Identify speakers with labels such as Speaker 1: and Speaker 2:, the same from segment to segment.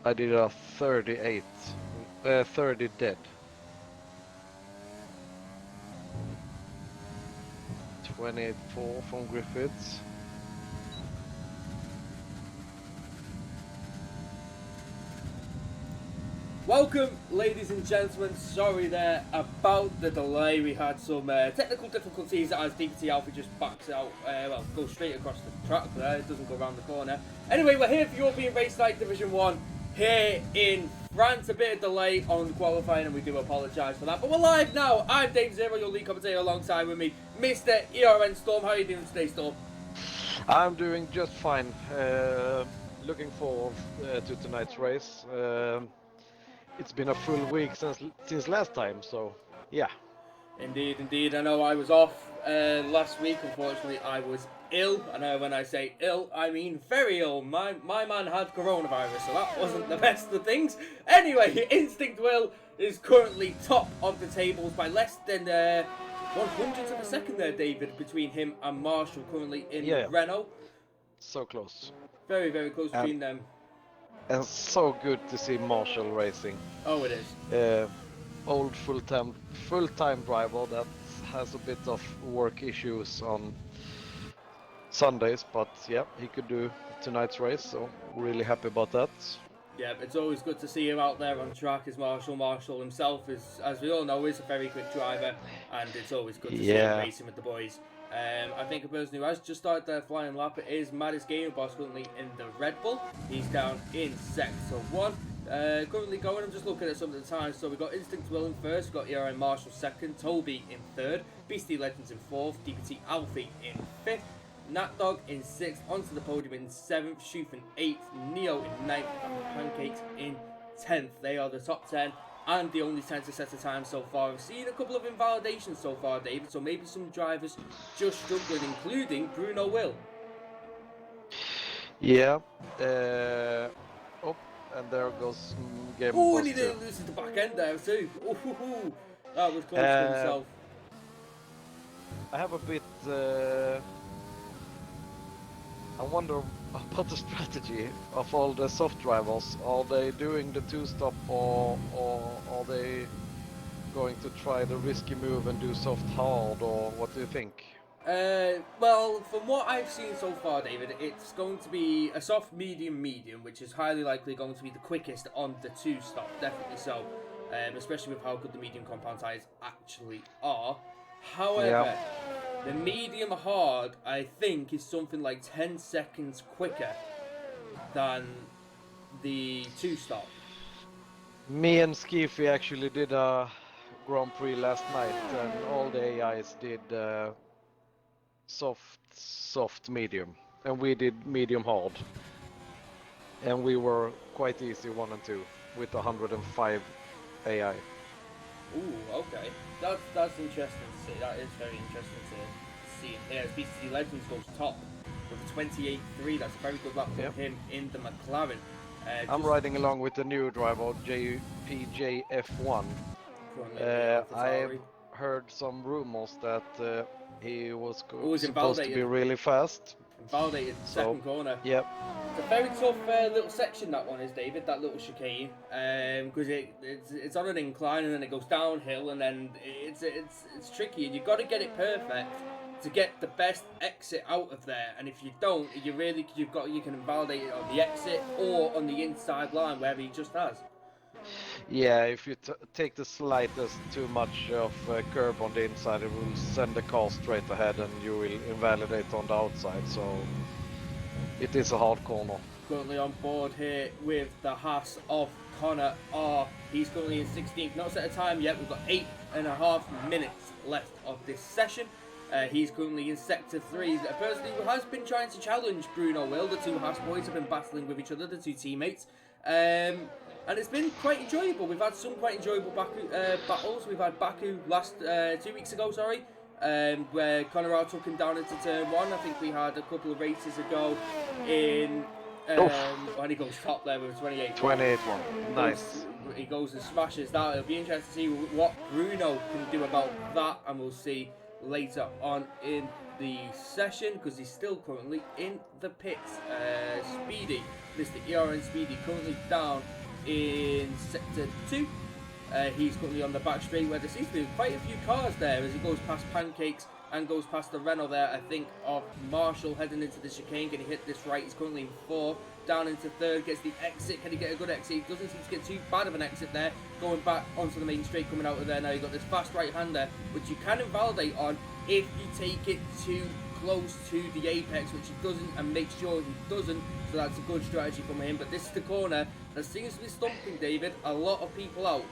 Speaker 1: I did a 38, 30 dead. 24 from Griffiths.
Speaker 2: Welcome, ladies and gentlemen. Sorry there about the delay. We had some technical difficulties as DPT Alpha just backs out, goes straight across the track there. It doesn't go around the corner. Anyway, we're here for European Race Night Division 1 here in France. A bit of delay on qualifying and we do apologise for that. But we're live now. I'm Dave Zero, your lead commentator, alongside with me, Mr. ERN Storm. How are you doing today, Storm?
Speaker 1: I'm doing just fine. Looking forward to tonight's race. It's been a full week since last time, so yeah.
Speaker 2: Indeed. I know I was off last week. Unfortunately, I was ill. I know when I say ill, I mean very ill. My man had coronavirus, so that wasn't the best of things. Anyway, Instinct Will is currently top of the tables by less than 100th of a second there, David, between him and Marshall, currently in Renault.
Speaker 1: So close.
Speaker 2: Very, very close between them.
Speaker 1: And so good to see Marshall racing.
Speaker 2: Oh, it is.
Speaker 1: Old full-time driver that has a bit of work issues on Sundays, but yeah, he could do tonight's race, so really happy about that.
Speaker 2: Yeah, it's always good to see him out there on track as Marshall. Marshall himself is, as we all know, is a very quick driver, and it's always good to see him racing with the boys. I think a person who has just started their flying lap is Maddis Gaming Boss, currently in the Red Bull. He's down in Sector 1. Currently going, I'm just looking at some of the times. So we've got Instinct Will in first, we've got ERN Marshall second, Toby in third, Beastie Legends in fourth, DPT Alfie in fifth, Nat Dog in sixth, onto the podium in seventh, Shoof in eighth, Neo in ninth, and Pancakes in 10th. They are the top 10. And the only 10 to set a time so far. I've seen a couple of invalidations so far, David, so maybe some drivers just struggling, including Bruno Will.
Speaker 1: Yeah. Oh, and there goes Game
Speaker 2: Oh, and he didn't lose the back end there too. Ooh, that was close to himself.
Speaker 1: I have a bit... I wonder about the strategy of all the soft drivers. Are they doing the two-stop or are they going to try the risky move and do soft hard, or what do you think?
Speaker 2: Well, from what I've seen so far, David, it's going to be a soft medium, which is highly likely going to be the quickest on the two-stop, definitely so, especially with how good the medium compound tires actually are. However, the medium hard, I think, is something like 10 seconds quicker than the two-stop.
Speaker 1: Me and Skiffy actually did a Grand Prix last night, and all the AIs did soft medium, and we did medium hard. And we were quite easy 1 and 2 with 105 AI.
Speaker 2: Ooh, okay. That's interesting to see. That is very interesting to see. Yeah, BCD Legends goes top with a 28.3. That's a very good lap for him in the McLaren.
Speaker 1: I'm riding along with the new driver, JPJF1. I've heard some rumors that he was supposed to be really fast.
Speaker 2: Invalidated second corner.
Speaker 1: Yep.
Speaker 2: It's a very tough little section, that one is, David, that little chicane, because it's on an incline and then it goes downhill, and then it's tricky, and you've got to get it perfect to get the best exit out of there. And if you don't, you can invalidate it on the exit or on the inside line wherever he just has.
Speaker 1: Yeah, if you take the slightest too much of curb on the inside, it will send the car straight ahead and you will invalidate on the outside, so it is a hard corner.
Speaker 2: Currently on board here with the Haas of Connor R. He's currently in 16th, not set a time yet. We've got 8.5 minutes left of this session. He's currently in Sector 3. A person who has been trying to challenge Bruno Will. The two Haas boys have been battling with each other, the two teammates. And it's been quite enjoyable. We've had some quite enjoyable battles. We've had Baku 2 weeks ago, where Conor took him down into turn 1. I think we had a couple of races ago in... when he goes top there with 28.
Speaker 1: 28-1. Nice.
Speaker 2: He goes and smashes that. It'll be interesting to see what Bruno can do about that, and we'll see later on in the session because he's still currently in the pits. Speedy, Mr. ERN Speedy, currently down in sector 2. He's currently on the back straight where there seems to be quite a few cars there as he goes past Pancakes and goes past the Renault there, I think, of Marshall heading into the chicane. Can he hit this right? He's currently in 4th, down into 3rd, gets the exit. Can he get a good exit? He doesn't seem to get too bad of an exit there. Going back onto the main straight, coming out of there now. You've got this fast right-hander, which you can invalidate on if you take it too close to the apex, which he doesn't, and make sure he doesn't. So that's a good strategy from him. But this is the corner that seems to be stumping, David, a lot of people out.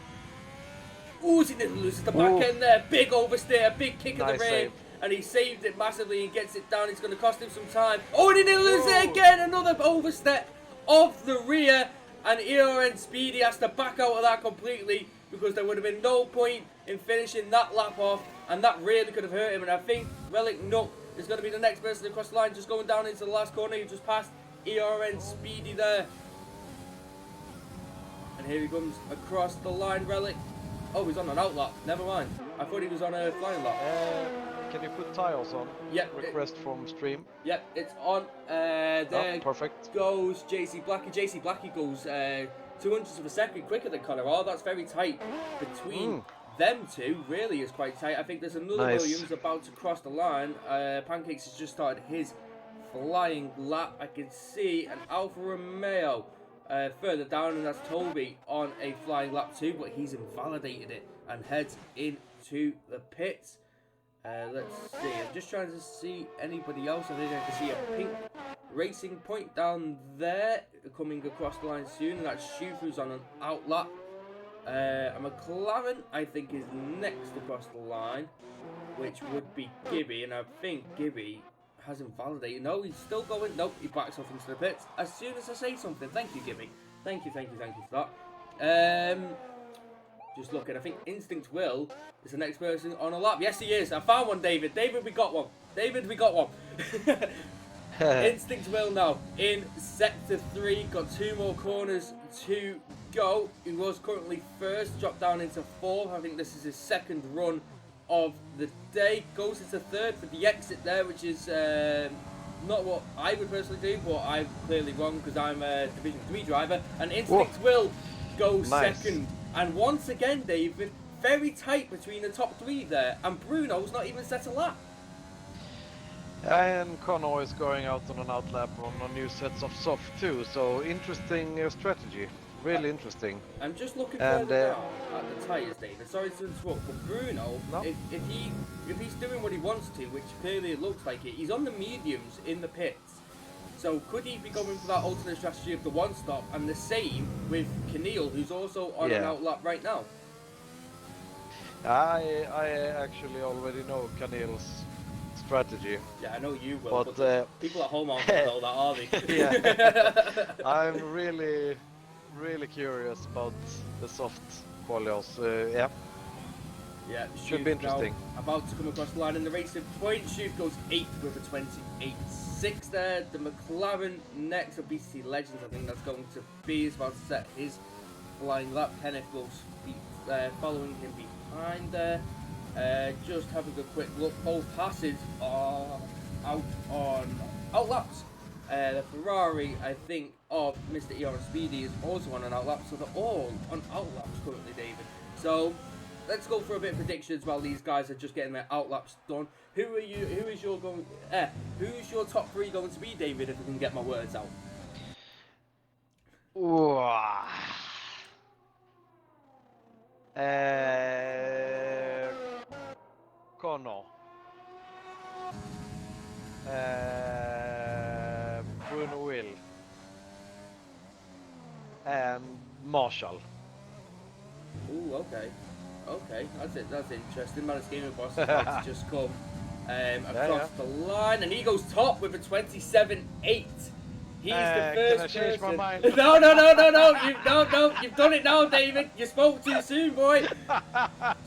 Speaker 2: Ooh, he didn't lose the back end there. Big oversteer, big kick of the rear. And he saved it massively and gets it down. It's going to cost him some time. Oh, and he didn't lose it again. Another overstep off the rear. And ERN Speedy has to back out of that completely because there would have been no point in finishing that lap off. And that really could have hurt him. And I think Relic Nut is going to be the next person across the line. Just going down into the last corner. He just passed ERN Speedy there. And here he comes across the line, Relic. Oh, he's on an outlap. Never mind. I thought he was on a flying lap.
Speaker 1: Can you put tiles on?
Speaker 2: Yep.
Speaker 1: Request from stream.
Speaker 2: Yep, it's on. There
Speaker 1: perfect.
Speaker 2: Goes JC Blackie. JC Blackie goes 200ths of a second quicker than Colorado. That's very tight between them two. Really is quite tight. I think there's another Williams about to cross the line. Pancakes has just started his flying lap. I can see an Alfa Romeo further down, and that's Toby on a flying lap too, but he's invalidated it and heads into the pits. Let's see, I'm just trying to see anybody else. I think I can see a pink racing point down there coming across the line soon, and that's Shufu's on an outlap. A McLaren, I think, is next across the line, which would be Gibby, and I think Gibby has invalidated. No, he's still going. Nope, he backs off into the pits as soon as I say something. Thank you, Gibby. Thank you for that. Just looking, I think Instinct Will is the next person on a lap. Yes, he is. I found one, David. David, we got one. David, we got one. Instinct Will now in sector 3. Got 2 more corners to go. He was currently first, dropped down into 4th. I think this is his 2nd run of the day. Goes into 3rd for the exit there, which is not what I would personally do, but I'm clearly wrong because I'm a Division 3 driver. And Instinct Will go 2nd. And once again, David, very tight between the top 3 there, and Bruno's not even set a lap.
Speaker 1: And Connor is going out on an outlap on a new sets of soft too, so interesting strategy. Really interesting.
Speaker 2: I'm just looking further down at the tyres, David. Sorry to interrupt, but Bruno, if he's doing what he wants to, which clearly it looks like it, he's on the mediums in the pits. So could he be going for that alternate strategy of the one stop, and the same with Keneal, who's also on an outlap right now?
Speaker 1: I actually already know Keneal's strategy.
Speaker 2: Yeah, I know you will, but people at home aren't know that, are they?
Speaker 1: Yeah. I'm really curious about the soft qualios.
Speaker 2: Yeah,
Speaker 1: should be interesting.
Speaker 2: About to come across the line in the racing point. Shoof goes 8th with a 28.6 there. The McLaren next, Obesity Legends, I think that's going to be. He's about to set his flying lap. Kenneth goes following him behind there. Just having a quick look. Both passes are out on outlaps. The Ferrari, I think, of Mr. ERN Speedy is also on an outlap, so they're all on outlaps currently, David. So let's go for a bit of predictions while these guys are just getting their outlaps done. Who's your top 3 going to be, David, if I can get my words out?
Speaker 1: Connor. Bruno Will. And Marshall.
Speaker 2: Ooh, okay. Okay, that's interesting. Manus Gamer Boss is about to just come across the line, and he goes top with a 27.8. He's the first
Speaker 1: can I change
Speaker 2: person.
Speaker 1: my mind?
Speaker 2: No, you've done it now, David. You spoke too soon, boy.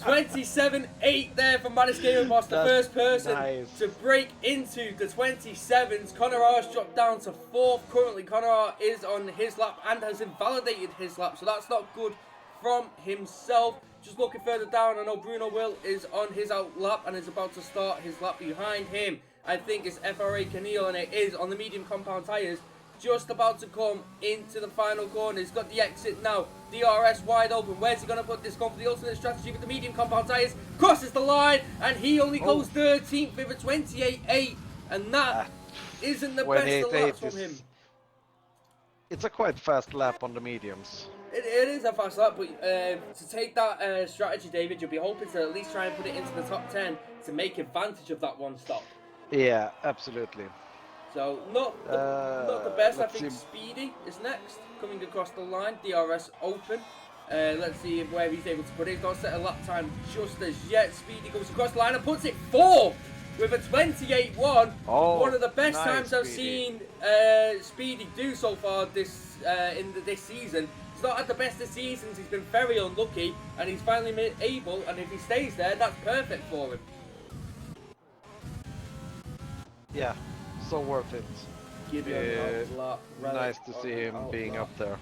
Speaker 2: 27.8 there from Manus Gamer Boss, the first person to break into the 27s. Connor R's dropped down to 4th. Currently, Connor R is on his lap and has invalidated his lap, so that's not good from himself. Just looking further down, I know Bruno Will is on his out lap and is about to start his lap behind him. I think it's FRA Keneal, and it is on the medium compound tyres. Just about to come into the final corner. He's got the exit now. DRS wide open. Where's he going to put this? Going for the ultimate strategy with the medium compound tyres. Crosses the line, and he only goes 13th with a 28.8. And that isn't the best of laps from him.
Speaker 1: It's a quite fast lap on the mediums.
Speaker 2: It is a fast lap, but to take that strategy, David, you'll be hoping to at least try and put it into the top 10 to make advantage of that one stop.
Speaker 1: Yeah, absolutely.
Speaker 2: So, not the best. I think Speedy is next, coming across the line. DRS open. Let's see where he's able to put it. He's not set a lap time just as yet. Speedy goes across the line and puts it 4th with a 28.1. One of the best times I've seen Speedy do so far this season. He's not had the best of seasons. He's been very unlucky, and he's finally able. And if he stays there, that's perfect for him.
Speaker 1: Yeah. So worth it. Nice to see him being up there.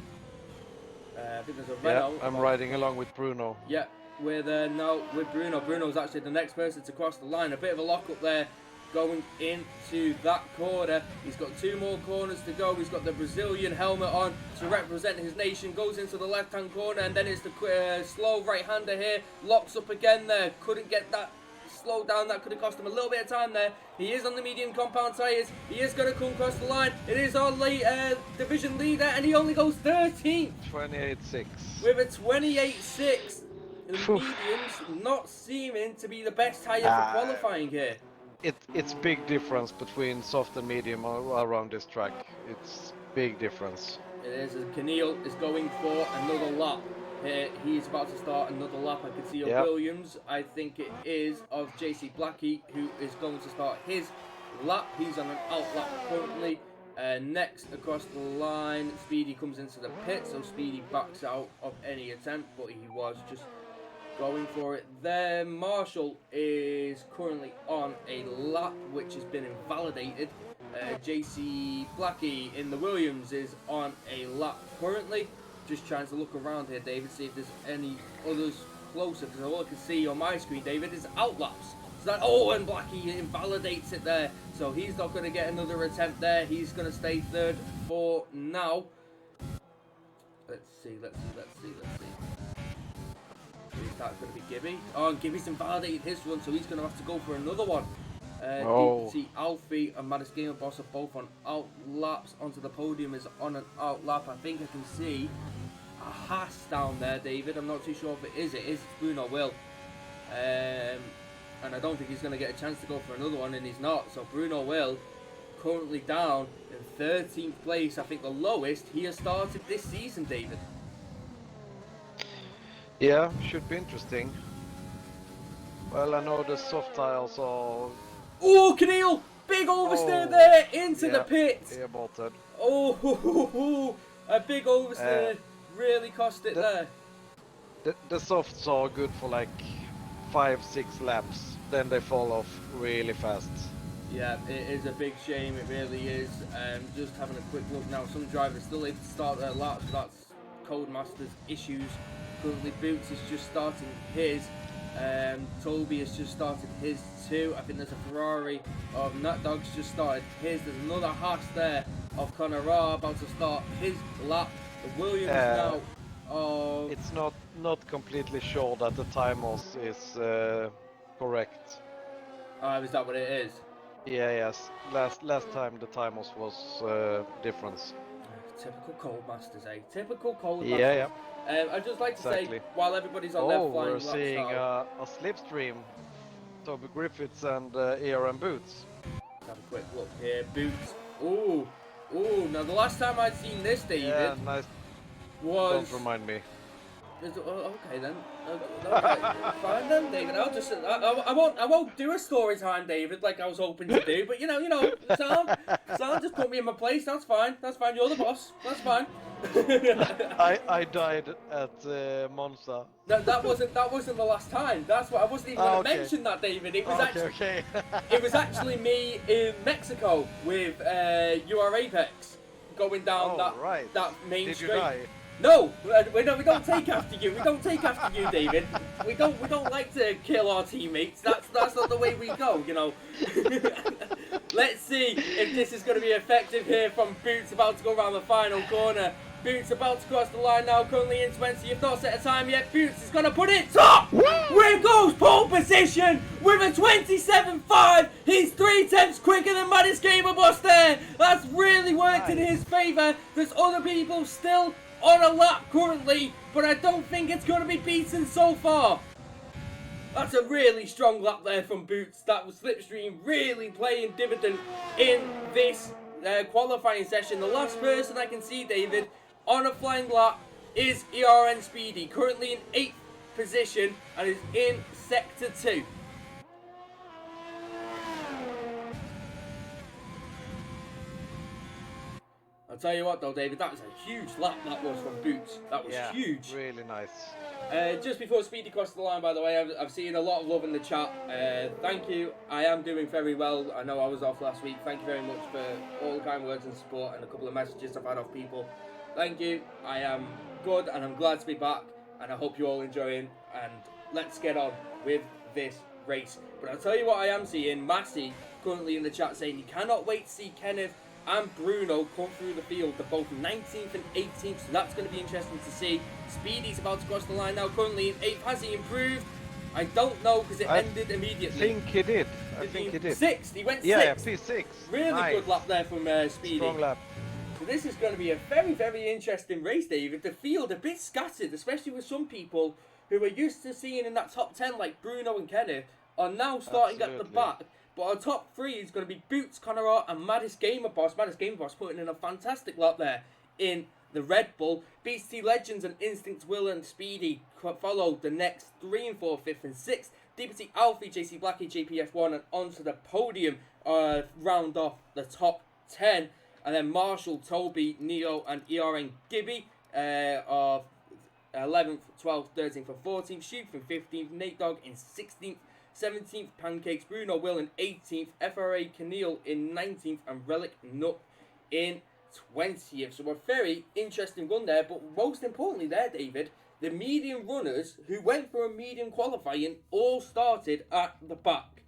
Speaker 2: I think there's a Renault.
Speaker 1: I'm riding along with Bruno.
Speaker 2: Yeah, we're there now with Bruno. Bruno's actually the next person to cross the line. A bit of a lock up there going into that corner. He's got 2 more corners to go. He's got the Brazilian helmet on to represent his nation. Goes into the left-hand corner, and then it's the slow right-hander here. Locks up again there. Couldn't get that slow down. That could have cost him a little bit of time there. He is on the medium compound tyres. He is going to come across the line. It is our late division leader, and he only goes 13th.
Speaker 1: 28.6.
Speaker 2: With a 28.6. The mediums not seeming to be the best tyre for qualifying here.
Speaker 1: It's big difference between soft and medium around this track. It's big difference.
Speaker 2: It is. Keneal is going for another lap. He's about to start another lap. I can see a Williams. I think it is of JC Blackie who is going to start his lap. He's on an out lap currently. Next across the line, Speedy comes into the pit, so Speedy backs out of any attempt, but he was just going for it there. Marshall is currently on a lap which has been invalidated. JC Blackie in the Williams is on a lap currently. Just trying to look around here, David, see if there's any others closer, because all I can see on my screen, David, is outlaps. So that, and Blackie invalidates it there, so he's not going to get another attempt there. He's going to stay 3rd for now. Let's see. Is that going to be Gibby? Oh, and Gibby's invalidated his run, so he's going to have to go for another one. DT Alfie and Maddis Gamer Boss are both on out laps. Onto the podium is on an out lap. I think I can see a Haas down there, David. I'm not too sure if it is. It is Bruno Will. And I don't think he's going to get a chance to go for another one, and he's not. So Bruno Will currently down in 13th place. I think the lowest he has started this season, David.
Speaker 1: Yeah, should be interesting. Well, I know the soft tiles are...
Speaker 2: Oh, Keneal! Big oversteer there into the pit.
Speaker 1: Yeah, bolted.
Speaker 2: Oh, a big oversteer really cost it there.
Speaker 1: The softs are good for like 5-6 laps, then they fall off really fast.
Speaker 2: Yeah, it is a big shame, it really is. Just having a quick look now, some drivers still able to start their laps, that's Codemaster's issues. Currently Boots is just starting his. Toby has just started his too. I think there's a Ferrari of Nut Dog's just started his. There's another Haas there of Conora about to start his lap. The Williams now.
Speaker 1: It's not completely sure that the timers is correct.
Speaker 2: Is that what it is?
Speaker 1: Yeah, yes. Last time the timers was difference.
Speaker 2: Typical Codemasters, eh? Typical Codemasters.
Speaker 1: Yeah.
Speaker 2: I'd just like to say, while everybody's on their flying laps,
Speaker 1: we're seeing a slipstream. Toby Griffiths and ERN Boots.
Speaker 2: Have a quick look here. Boots. Ooh. Now the last time I'd seen this, David,
Speaker 1: nice.
Speaker 2: Was...
Speaker 1: Don't remind me.
Speaker 2: Okay then. Okay. Fine then, David. I'll just. I won't do a story time, David, like I was hoping to do. But you know, Sam, just put me in my place. That's fine. You're the boss. That's fine.
Speaker 1: I died at Monza.
Speaker 2: That wasn't the last time. That's what I wasn't even going to mention that, David. It was it was actually me in Mexico with UR Apex going down that main
Speaker 1: Did
Speaker 2: street.
Speaker 1: You die?
Speaker 2: No, we don't take after you. We don't take after you, David. We don't like to kill our teammates. That's not the way we go, you know. Let's see if this is going to be effective here from Boots, about to go around the final corner. Boots about to cross the line now, currently in 20. You've not set a time yet. Boots is going to put it top! Where goes pole position with a 27.5. He's 3/10 quicker than Maddis Gamer Boss there. That's really worked in his favour. There's other people still on a lap currently, but I don't think it's going to be beaten so far. That's a really strong lap there from Boots. That was Slipstream really playing dividend in this qualifying session. The last person I can see, David, on a flying lap is ERN Speedy, currently in 8th position and is in Sector 2. I'll tell you what though, David, that was a huge lap that was from Boots. That was huge.
Speaker 1: Really nice.
Speaker 2: Just before Speedy crossed the line, by the way, I've seen a lot of love in the chat. Thank you. I am doing very well. I know I was off last week. Thank you very much for all the kind words and support and a couple of messages I've had off people. Thank you. I am good and I'm glad to be back. And I hope you're all enjoying. And let's get on with this race. But I'll tell you what I am seeing. Massey currently in the chat saying he cannot wait to see Kenneth and Bruno come through the field. They're both 19th and 18th, so that's going to be interesting to see. Speedy's about to cross the line now, currently in 8th. Has he improved? I don't know, because it ended immediately.
Speaker 1: I think he did. I think he did.
Speaker 2: 6th, he went 6th.
Speaker 1: Yeah, P6.
Speaker 2: Really good lap there from Speedy.
Speaker 1: Strong lap.
Speaker 2: So this is going to be a very, very interesting race, David. The field a bit scattered, especially with some people who are used to seeing in that top 10, like Bruno and Kenneth, are now starting at the back. But our top 3 is going to be Boots, Conor, and Maddis Gamer Boss. Maddis Gamer Boss putting in a fantastic lap there in the Red Bull. BT Legends and Instinct Will and Speedy followed the next 3 and 4, 5th and 6th. DPT Alfie, JC Blackie, JPF1 and onto the podium round off the top 10. And then Marshall, Toby, Neo and ERN Gibby are 11th, 12th, 13th and 14th. Shoot from 15th. Nate Dogg in 16th. 17th, Pancakes, Bruno Will in 18th, FRA Keneal in 19th, and Relic Nut in 20th. So a very interesting run there, but most importantly there, David, the medium runners who went for a medium qualifying all started at the back.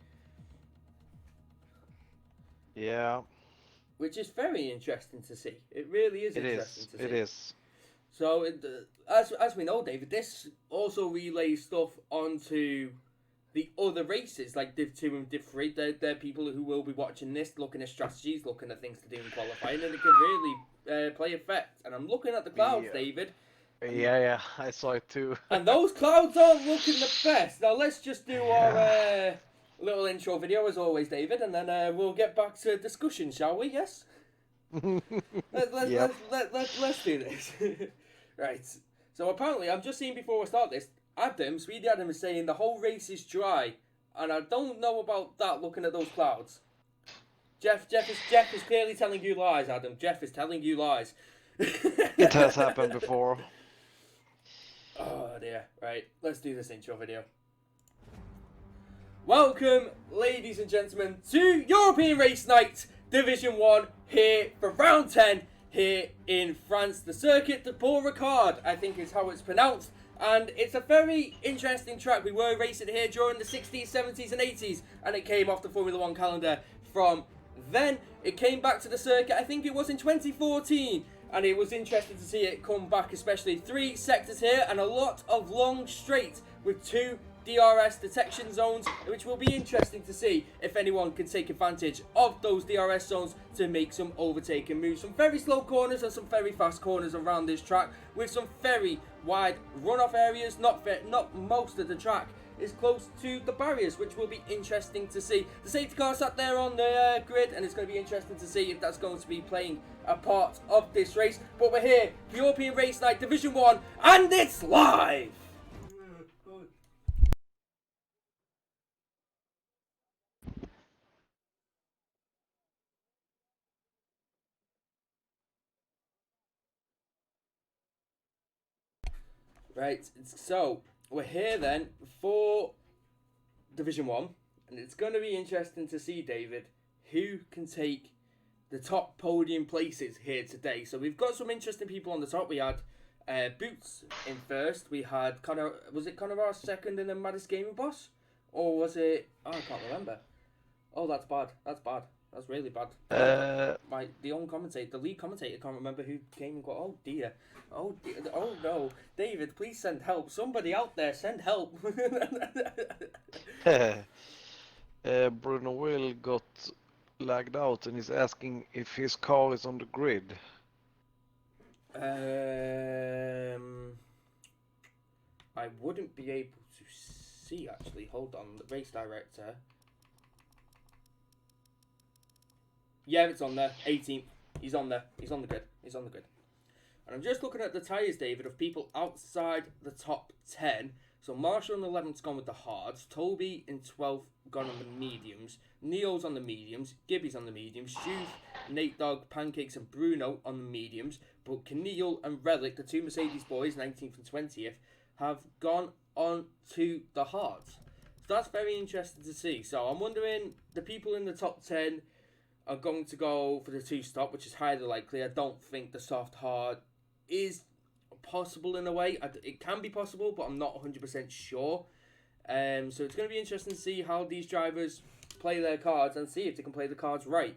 Speaker 1: Yeah.
Speaker 2: Which is very interesting to see. It really is interesting to see.
Speaker 1: It is.
Speaker 2: So, as we know, David, this also relays stuff onto the other races, like Div 2 and Div 3, they're people who will be watching this, looking at strategies, looking at things to do in qualifying, and it can really play effect. And I'm looking at the clouds, David.
Speaker 1: Yeah, I saw it too.
Speaker 2: And those clouds aren't looking the best. Now let's just do our little intro video as always, David, and then we'll get back to discussion, shall we? Yes? Let's do this. Right. So apparently, I'm just seeing before we start this, Speedy Adam is saying the whole race is dry, and I don't know about that looking at those clouds. Jeff is clearly telling you lies, Adam. Jeff is telling you lies.
Speaker 1: It has happened before.
Speaker 2: Oh dear. Right, let's do this intro video. Welcome, ladies and gentlemen, to European Race Night Division 1 here for round 10 here in France. The Circuit de Paul Ricard, I think is how it's pronounced. And it's a very interesting track. We were racing here during the 60s, 70s and 80s, and it came off the Formula 1 calendar from then. It came back to the circuit, I think it was in 2014, and it was interesting to see it come back, especially 3 sectors here and a lot of long straights with 2 DRS detection zones, which will be interesting to see if anyone can take advantage of those DRS zones to make some overtaking moves. Some very slow corners and some very fast corners around this track with some very wide runoff areas. Not most of the track is close to the barriers, which will be interesting to see. The safety car sat there on the grid, and it's going to be interesting to see if that's going to be playing a part of this race. But we're here for European Race Night Division 1, and it's live! Right, so we're here then for Division 1, and it's going to be interesting to see, David, who can take the top podium places here today. So we've got some interesting people on the top. We had Boots in first, we had Conor, was it Conor second and then Maddis Gamer Boss? Or was it, oh, I can't remember. Oh, that's bad, That's really bad. The own commentator, the lead commentator, can't remember who came and got. Oh dear, oh no, David, please send help. Somebody out there, send help.
Speaker 1: Bruno Will got lagged out and is asking if his car is on the grid.
Speaker 2: I wouldn't be able to see actually. Hold on, the race director. Yeah, it's on there. 18th. He's on there. He's on the grid. He's on the grid. And I'm just looking at the tyres, David, of people outside the top 10. So Marshall in 11th's gone with the hards. Toby in 12th gone on the mediums. Neil's on the mediums. Gibby's on the mediums. Stu's, Nate Dogg, Pancakes and Bruno on the mediums. But Keneal and Relic, the two Mercedes boys, 19th and 20th, have gone on to the hards. So that's very interesting to see. So I'm wondering, the people in the top 10 are going to go for the two-stop, which is highly likely. I don't think the soft-hard is possible in a way. It can be possible, but I'm not 100% sure. So it's going to be interesting to see how these drivers play their cards and see if they can play the cards right.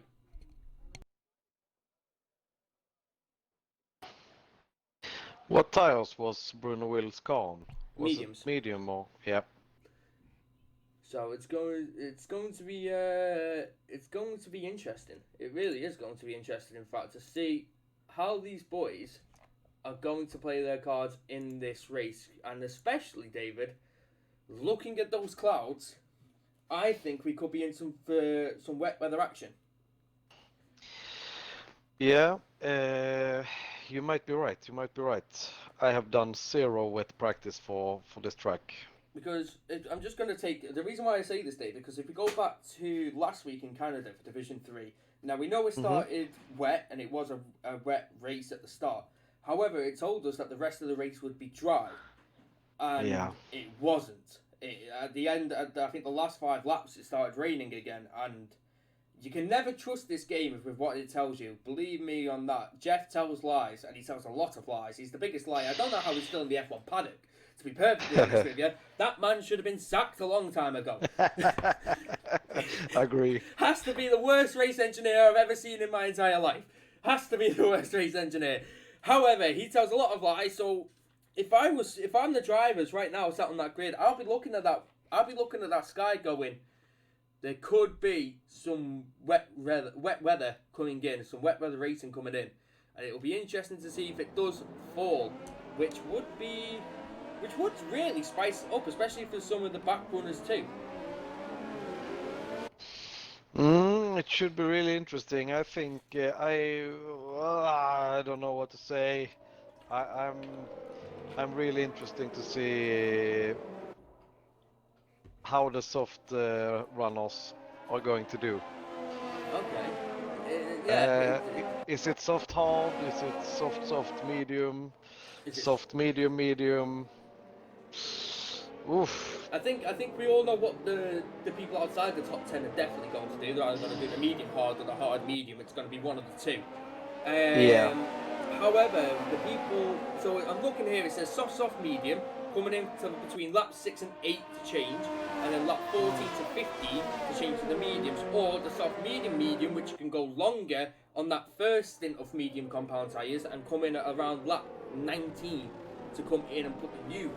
Speaker 1: What tires was Bruno Will's car on? Was
Speaker 2: Mediums.
Speaker 1: It medium or yeah?
Speaker 2: So it's going to be interesting. It really is going to be interesting, in fact, to see how these boys are going to play their cards in this race, and especially, David, looking at those clouds, I think we could be in some wet weather action.
Speaker 1: Yeah, you might be right. I have done 0 wet practice for this track.
Speaker 2: Because I'm just going to take... The reason why I say this, Dave, because if we go back to last week in Canada for Division 3, now we know it started wet, and it was a wet race at the start. However, it told us that the rest of the race would be dry. And it wasn't. At the end, I think the last 5 laps, it started raining again, and you can never trust this game with what it tells you. Believe me on that. Jeff tells lies, and he tells a lot of lies. He's the biggest liar. I don't know how he's still in the F1 paddock. To be perfectly honest with you, that man should have been sacked a long time ago.
Speaker 1: Agree.
Speaker 2: Has to be the worst race engineer I've ever seen in my entire life. Has to be the worst race engineer. However, he tells a lot of lies. So if I'm the drivers right now sat on that grid, I'll be looking at that sky going, there could be some wet weather coming in, some wet weather racing coming in, and it'll be interesting to see if it does fall, which would really spice it up, especially for some of the back runners too.
Speaker 1: It should be really interesting. I think I don't know what to say. I'm really interested to see how the soft runners are going to do.
Speaker 2: Okay.
Speaker 1: Is it soft hard? Is it soft medium? Soft medium? Oof.
Speaker 2: I think we all know what the people outside the top 10 are definitely going to do. They're either going to do the medium hard or the hard medium. It's going to be one of the two. However, the people... So I'm looking here, it says soft medium, coming in to between lap 6 and 8 to change, and then lap 14 to 15 to change to the mediums, or the soft medium, which can go longer on that first stint of medium compound tyres and come in at around lap 19 to come in and put the new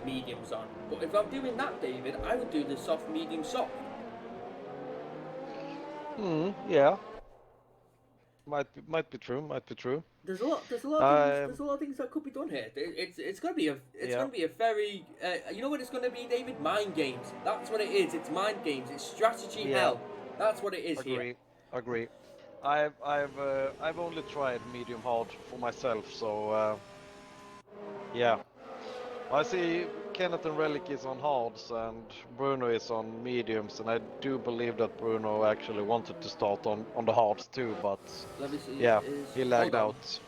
Speaker 2: mediums on. But if I'm doing that, David, I would do the soft medium soft.
Speaker 1: Yeah. Might be true.
Speaker 2: There's a lot of things that could be done here. It's going to be a very you know what it's going to be, David? Mind games. That's what it is. It's mind games. It's strategy hell. That's what it is.
Speaker 1: Agree. I've only tried medium hard for myself, so yeah. I see Kenneth and Relic is on hards and Bruno is on mediums, and I do believe that Bruno actually wanted to start on the hards too, but he lagged out.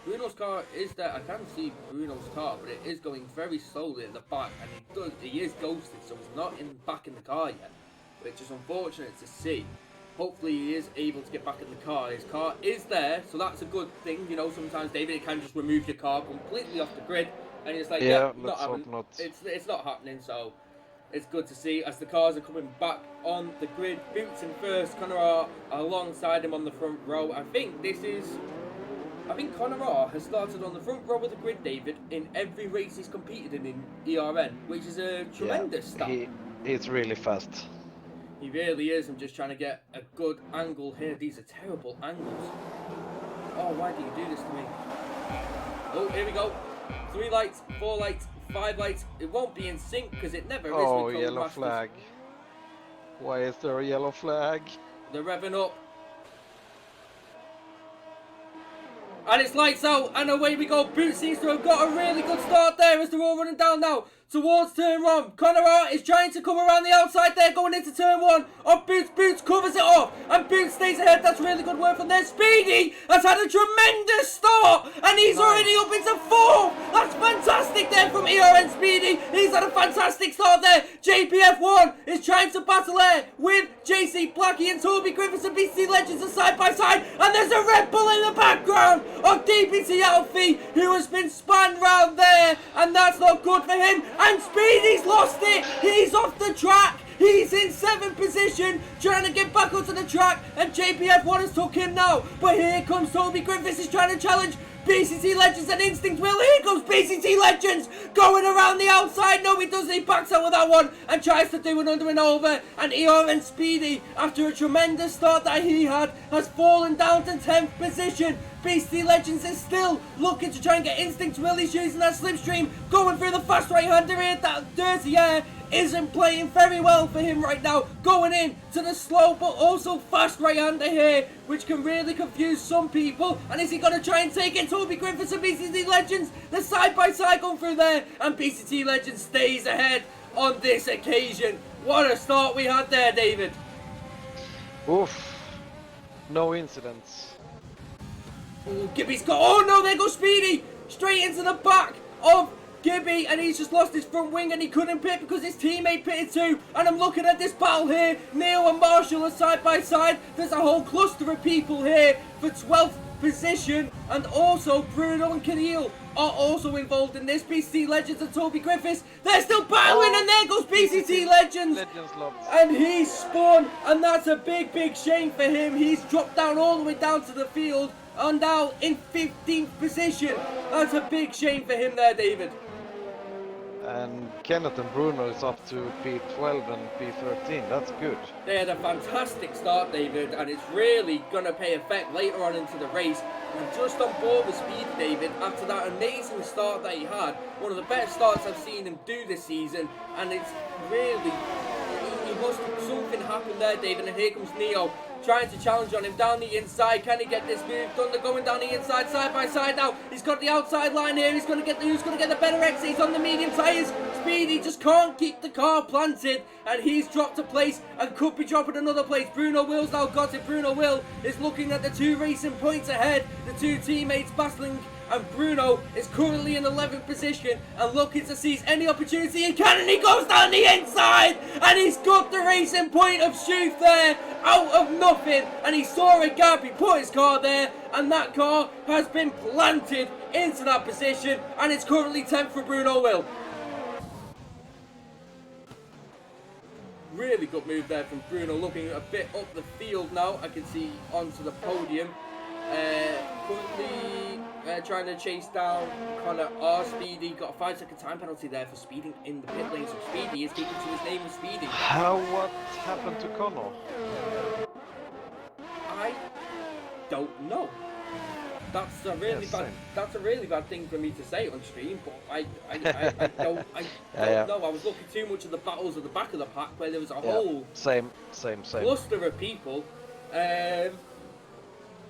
Speaker 2: Bruno's car is there. I can see Bruno's car, but it is going very slowly at the back, and he is ghosted, so he's not back in the car yet, which is unfortunate to see. Hopefully he is able to get back in the car. His car is there, so that's a good thing. You know, sometimes, David, it can just remove your car completely off the grid. And it's like, not happening. It's not happening. So It's good to see as the cars are coming back on the grid. Boots in first, Conor alongside him on the front row. I think Conor has started on the front row of the grid, David, in every race he's competed in ERN, which is a tremendous stat.
Speaker 1: He's really fast.
Speaker 2: He really is. I'm just trying to get a good angle here. These are terrible angles. Oh, why do you do this to me? Oh, here we go. 3 lights, 4 lights, 5 lights. It won't be in sync because it never is.
Speaker 1: Oh, yellow flag. Why is there a yellow flag?
Speaker 2: They're revving up. And it's lights out, and away we go. Boots seems to have got a really good start there as they're all running down now towards turn 1. Conor is trying to come around the outside there, going into turn 1. On Boots, Boots covers it off, and Boots stays ahead. That's really good work from there. Speedy has had a tremendous start, and he's already up into 4th. That's fantastic there from ERN Speedy. He's had a fantastic start there. JPF1 is trying to battle there with JC Blackie and Toby Griffiths and BC Legends are side by side, and there's a Red Bull in the background of DPT Alfie, who has been spun round there, and that's not good for him. And Speedy's lost it. He's off the track. He's in 7th position, trying to get back onto the track, and JPF1 has took him now. But here comes Toby Griffiths, is trying to challenge BCT Legends and Instinct Will. Here comes BCT Legends going around the outside. No, he doesn't. He backs out with that one and tries to do an under and over. And ERN Speedy, after a tremendous start that he had, has fallen down to 10th position. BCT Legends is still looking to try and get Instinct Will. He's using that slipstream, going through the fast right-hander here. That dirty air isn't playing very well for him right now. Going in to the slow but also fast right-hander here, which can really confuse some people. And is he going to try and take it? Toby Griffiths and BCT Legends, they're side by side going through there, and BCT Legends stays ahead on this occasion. What a start we had there, David.
Speaker 1: Oof. No incidents.
Speaker 2: Oh, Gibby's got... Oh no, there goes Speedy! Straight into the back of Gibby, and he's just lost his front wing and he couldn't pit because his teammate pitted too. And I'm looking at this battle here. Neil and Marshall are side by side. There's a whole cluster of people here for 12th position, and also Bruno and Keneal are also involved in this. BCT Legends and Toby Griffiths, they're still battling, and there goes BCT Legends. And he's spun, and that's a big shame for him. He's dropped down all the way down to the field, and now in 15th position. That's a big shame for him there, David.
Speaker 1: And Kenneth and Bruno is up to P12 and P13. That's good.
Speaker 2: They had a fantastic start, David, and it's really going to pay effect later on into the race. And just on board with Speed, David, after that amazing start that he had, one of the best starts I've seen him do this season, and it's really... He must have something happened there, David, and here comes Neo trying to challenge on him down the inside. Can he get this move done? They're going down the inside, side by side now. He's got the outside line here. Who's going to get the better exit? He's on the medium tyres. Speedy just can't keep the car planted, and he's dropped a place and could be dropping another place. Bruno Will's now got it. Bruno Will is looking at the 2 racing points ahead. The 2 teammates battling, and Bruno is currently in 11th position and looking to seize any opportunity he can, and he goes down the inside, and he's got the racing point of Shoof there out of nothing, and he saw a gap, he put his car there, and that car has been planted into that position, and it's currently 10th for Bruno Will. Really good move there from Bruno, looking a bit up the field now. I can see onto the podium. Currently trying to chase down Conor R. Speedy. Got a 5-second time penalty there for speeding in the pit lane. So Speedy is keeping to his name of Speedy.
Speaker 1: What happened to Conor?
Speaker 2: I don't know. That's a really bad. That's a really bad thing for me to say on stream, but I don't know. I was looking too much at the battles at the back of the pack where there was a whole
Speaker 1: same
Speaker 2: cluster of people.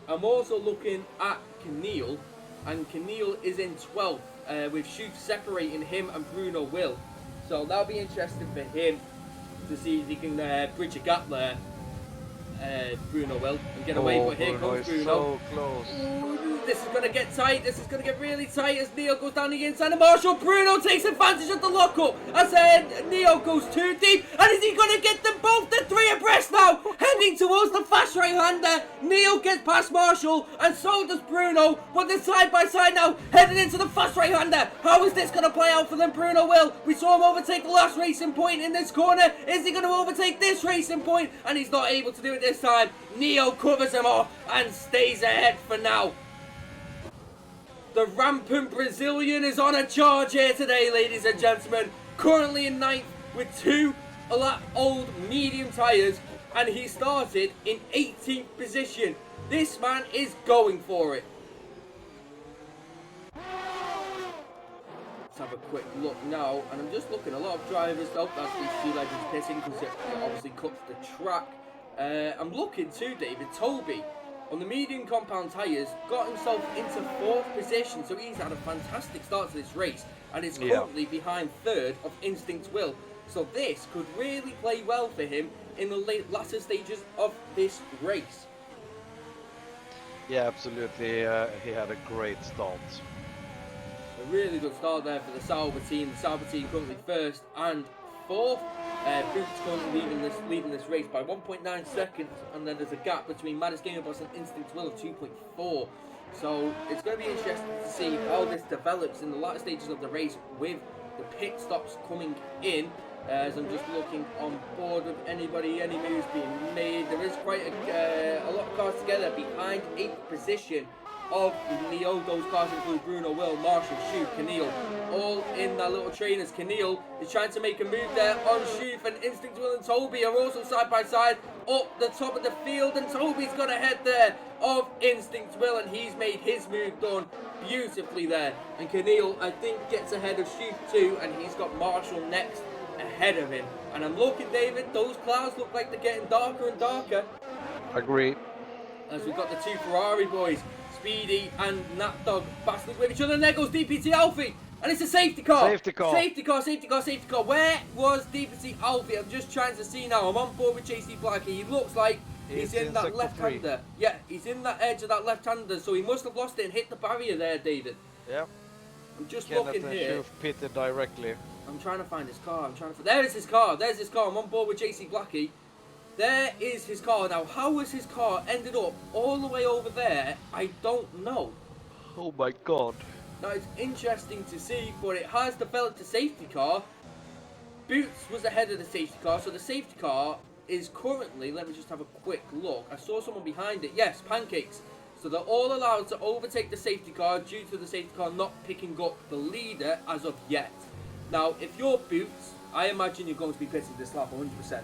Speaker 2: I'm also looking at Keneal, and Keneal is in 12th, with Shoof separating him and Bruno Will. So that'll be interesting for him to see if he can bridge a gap there, Bruno Will, and get away. But here comes Bruno.
Speaker 1: So close.
Speaker 2: This is going to get tight. This is going to get really tight as Neil goes down the inside of Marshall. Bruno takes advantage of the lockup as Neil goes too deep. And is he going to get them both? The three abreast now, heading towards the fast right-hander. Neil gets past Marshall, and so does Bruno. But they're side by side now, heading into the fast right-hander. How is this going to play out for them? Bruno will. We saw him overtake the last racing point in this corner. Is he going to overtake this racing point? And he's not able to do it this time. Neil covers him off and stays ahead for now. The rampant Brazilian is on a charge here today, ladies and gentlemen. Currently in ninth with two old medium tyres, and he started in 18th position. This man is going for it. Let's have a quick look now, and I'm just looking. A lot of drivers, oh, that's these two legends pissing because it obviously cuts the track. I'm looking too, David. Toby on the medium compound tyres got himself into 4th position, so he's had a fantastic start to this race and is currently behind 3rd of Instinct Will. So this could really play well for him in the latter stages of this race.
Speaker 1: Yeah, absolutely. He had a great start.
Speaker 2: A really good start there for the Sauber team. The Sauber team currently 1st and 4th. Boots currently leading this race by 1.9 seconds, and then there's a gap between Maddest Gamer Boss and Instinct Will of 2.4. So it's going to be interesting to see how this develops in the latter stages of the race with the pit stops coming in. As I'm just looking on board with any moves being made. There is quite a lot of cars together behind 8th position of Leo. Those cars include Bruno, Will, Marshall, Shoof, Keneal, all in that little trainers. Keneal is trying to make a move there on Shoof, and Instinct Will and Toby are also side by side up the top of the field, and Toby's got ahead there of Instinct Will, and he's made his move done beautifully there. And Keneal, I think, gets ahead of Shoof too, and he's got Marshall next ahead of him. And I'm looking, David, those clouds look like they're getting darker and darker.
Speaker 1: Agree.
Speaker 2: As we've got the two Ferrari boys, Speedy and Natdog, battling with each other, and there goes DPT Alfie, and it's a safety car. Safety car. Where was DPT Alfie? I'm just trying to see now. I'm on board with JC Blackie. He looks like he's in that left-hander. Yeah, he's in that edge of that left-hander, so he must have lost it and hit the barrier there, David.
Speaker 1: Yeah.
Speaker 2: I'm just looking here.
Speaker 1: Shoof pitted directly.
Speaker 2: I'm trying to find his car. There is his car. There's his car. I'm on board with JC Blackie. There is his car. Now, how has his car ended up all the way over there? I don't know.
Speaker 1: Oh my god.
Speaker 2: Now, it's interesting to see, but it has developed a safety car. Boots was ahead of the safety car, so the safety car is currently, let me just have a quick look. I saw someone behind it. Yes, Pancakes. So they're all allowed to overtake the safety car due to the safety car not picking up the leader as of yet. Now, if you're Boots, I imagine you're going to be pitting this lap 100%.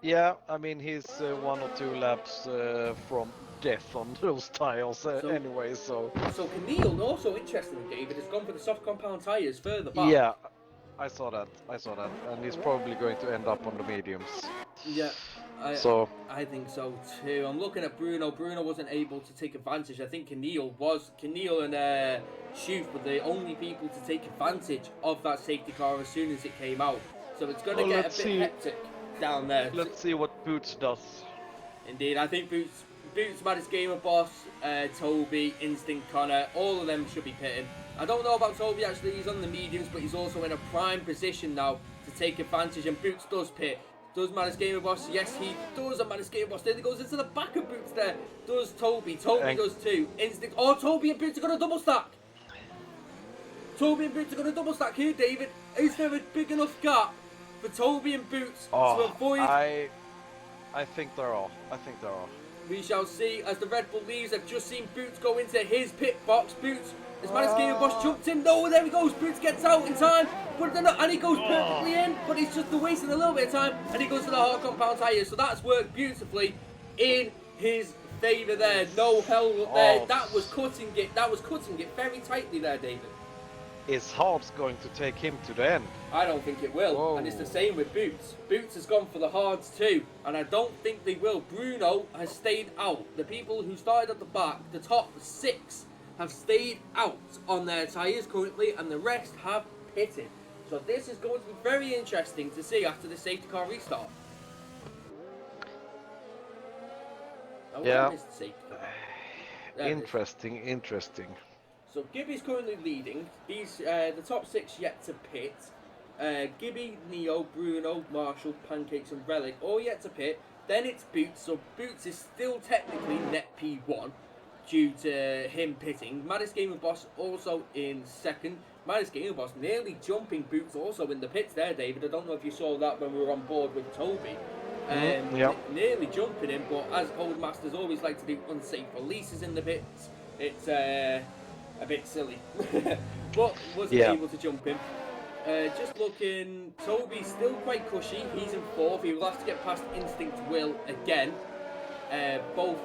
Speaker 1: Yeah, I mean, he's 1 or 2 laps from death on those tyres anyway, so...
Speaker 2: So Keneal, also interestingly, David, has gone for the soft compound tyres further back.
Speaker 1: Yeah, I saw that, and he's probably going to end up on the mediums.
Speaker 2: Yeah, I think so too. I'm looking at Bruno. Bruno wasn't able to take advantage. I think Keneal and Shoof were the only people to take advantage of that safety car as soon as it came out. So it's going to get a bit hectic down there.
Speaker 1: Let's see what Boots does.
Speaker 2: Indeed, I think Boots, Maddest Gamer Boss, Toby, Instinct Connor, all of them should be pitting. I don't know about Toby actually, he's on the mediums, but he's also in a prime position now to take advantage, and Boots does pit. Does Maddest Gamer Boss? Yes, he does. And Maddest Gamer Boss then goes into the back of Boots there. Does Toby. Toby does too. Instinct. Oh, Toby and Boots are going to double stack. Toby and Boots are going to double stack here, David. Is there a big enough gap for Toby and Boots to avoid?
Speaker 1: I think there are.
Speaker 2: We shall see as the Red Bull leaves. I've just seen Boots go into his pit box. Boots, as Maddest Gamer Boss jumped in. No, there he goes. Boots gets out in time. And he goes perfectly in, but he's just wasting a little bit of time, and he goes to the hard compound tyres. So that's worked beautifully in his favour there. No hell there. That was cutting it very tightly there, David.
Speaker 1: Is Hards going to take him to the end?
Speaker 2: I don't think it will.
Speaker 1: Whoa.
Speaker 2: And it's the same with Boots. Boots has gone for the hards too, and I don't think they will. Bruno has stayed out. The people who started at the back, the top 6, have stayed out on their tyres currently, and the rest have pitted. So this is going to be very interesting to see after the safety car restart.
Speaker 1: Yeah.
Speaker 2: Safety car?
Speaker 1: Interesting.
Speaker 2: So Gibby's currently leading. These the top 6 yet to pit. Gibby, Neo, Bruno, Marshall, Pancakes, and Relic all yet to pit. Then it's Boots. So Boots is still technically net P1 due to him pitting. Maddest Gamer Boss also in second. Maddest Gamer Boss nearly jumping Boots also in the pits there, David. I don't know if you saw that when we were on board with Toby. Nearly jumping him, but as Old Masters always like to do unsafe releases in the pits, it's a bit silly. But wasn't able to jump him. Just looking, Toby's still quite cushy. He's in 4th. He will have to get past Instinct Will again. Both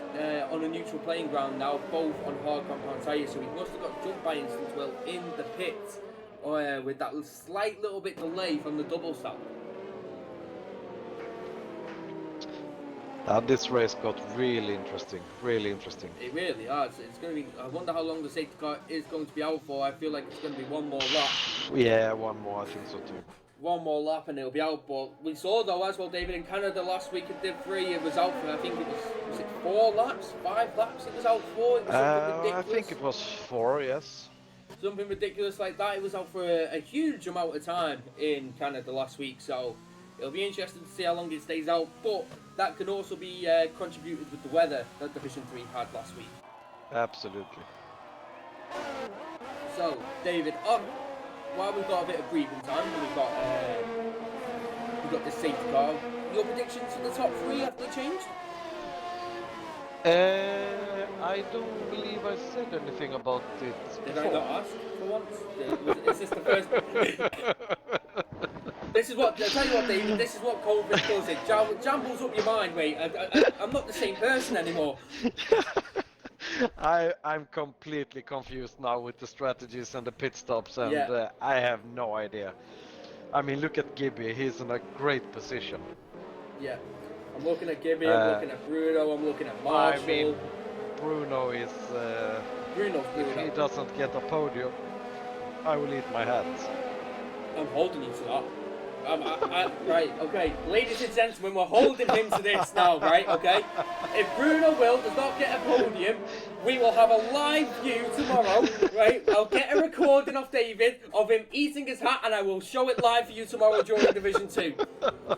Speaker 2: on a neutral playing ground now, both on hard compound tyres. So he must have got jumped by Instinct Will in the pits with that slight little bit delay from the double stop.
Speaker 1: This race got really interesting.
Speaker 2: It really has. It's going to be. I wonder how long the safety car is going to be out for. I feel like it's going to be one more lap.
Speaker 1: Yeah, one more. I think so too.
Speaker 2: One more lap and it'll be out. But we saw though as well, David, in Canada last week at Div 3, it was out for. I think it was it 4 laps, 5 laps. It was out for. It was something ridiculous.
Speaker 1: I think it was 4. Yes.
Speaker 2: Something ridiculous like that. It was out for a huge amount of time in Canada last week. So it'll be interesting to see how long it stays out. But that can also be contributed with the weather that Division 3 had last week.
Speaker 1: Absolutely.
Speaker 2: So, David, while we've got a bit of breathing time, we've got the safety car. Your predictions for the top 3, have they changed?
Speaker 1: I don't believe I said anything about it
Speaker 2: Did
Speaker 1: before.
Speaker 2: I not ask for once? Is this the first... This is what, I'll tell you what, David, this is what COVID does. It jumbles up your mind, mate. I'm not the same person anymore.
Speaker 1: I'm completely confused now with the strategies and the pit stops, and I have no idea. I mean, look at Gibby, he's in a great position.
Speaker 2: Yeah, I'm looking at Gibby, I'm looking at Bruno, I'm looking at Marshall.
Speaker 1: I mean, Bruno is...
Speaker 2: Bruno's
Speaker 1: if he doesn't get a podium, I will eat my hat.
Speaker 2: I'm holding you to that. Right, okay, ladies and gentlemen, we're holding him to this now, right, okay? If Bruno does not get a podium, we will have a live view tomorrow, right? I'll get a recording of David of him eating his hat and I will show it live for you tomorrow during Division 2.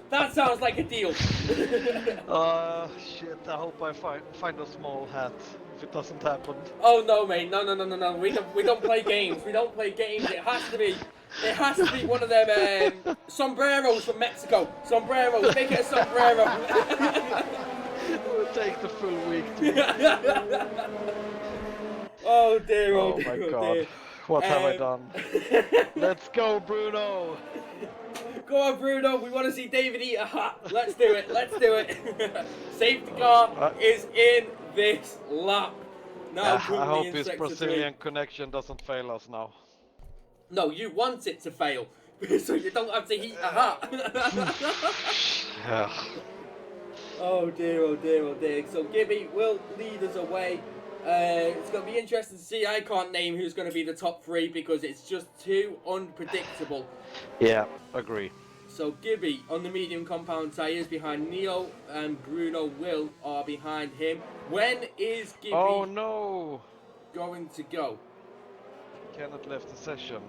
Speaker 2: That sounds like a deal.
Speaker 1: Shit, I hope I find a small hat if it doesn't happen.
Speaker 2: Oh no, mate, no, we don't play games, it has to be one of them sombreros from Mexico. Sombreros, make it a sombrero.
Speaker 1: We'll take the full week.
Speaker 2: Oh dear,
Speaker 1: oh my god.
Speaker 2: Dear.
Speaker 1: What have I done? Let's go, Bruno.
Speaker 2: Go on, Bruno. We want to see David eat a hat. Let's do it. Safety car is in this lap. Now,
Speaker 1: I hope his Brazilian connection doesn't fail us now.
Speaker 2: No, you want it to fail, so you don't have to eat a hat.
Speaker 1: Yeah.
Speaker 2: Oh dear. So Gibby will lead us away. It's going to be interesting to see. I can't name who's going to be the top 3 because it's just too unpredictable.
Speaker 1: Yeah, agree.
Speaker 2: So Gibby on the medium compound tyres behind Neo, and Bruno Will are behind him. When is Gibby going to go?
Speaker 1: Kenneth left the session.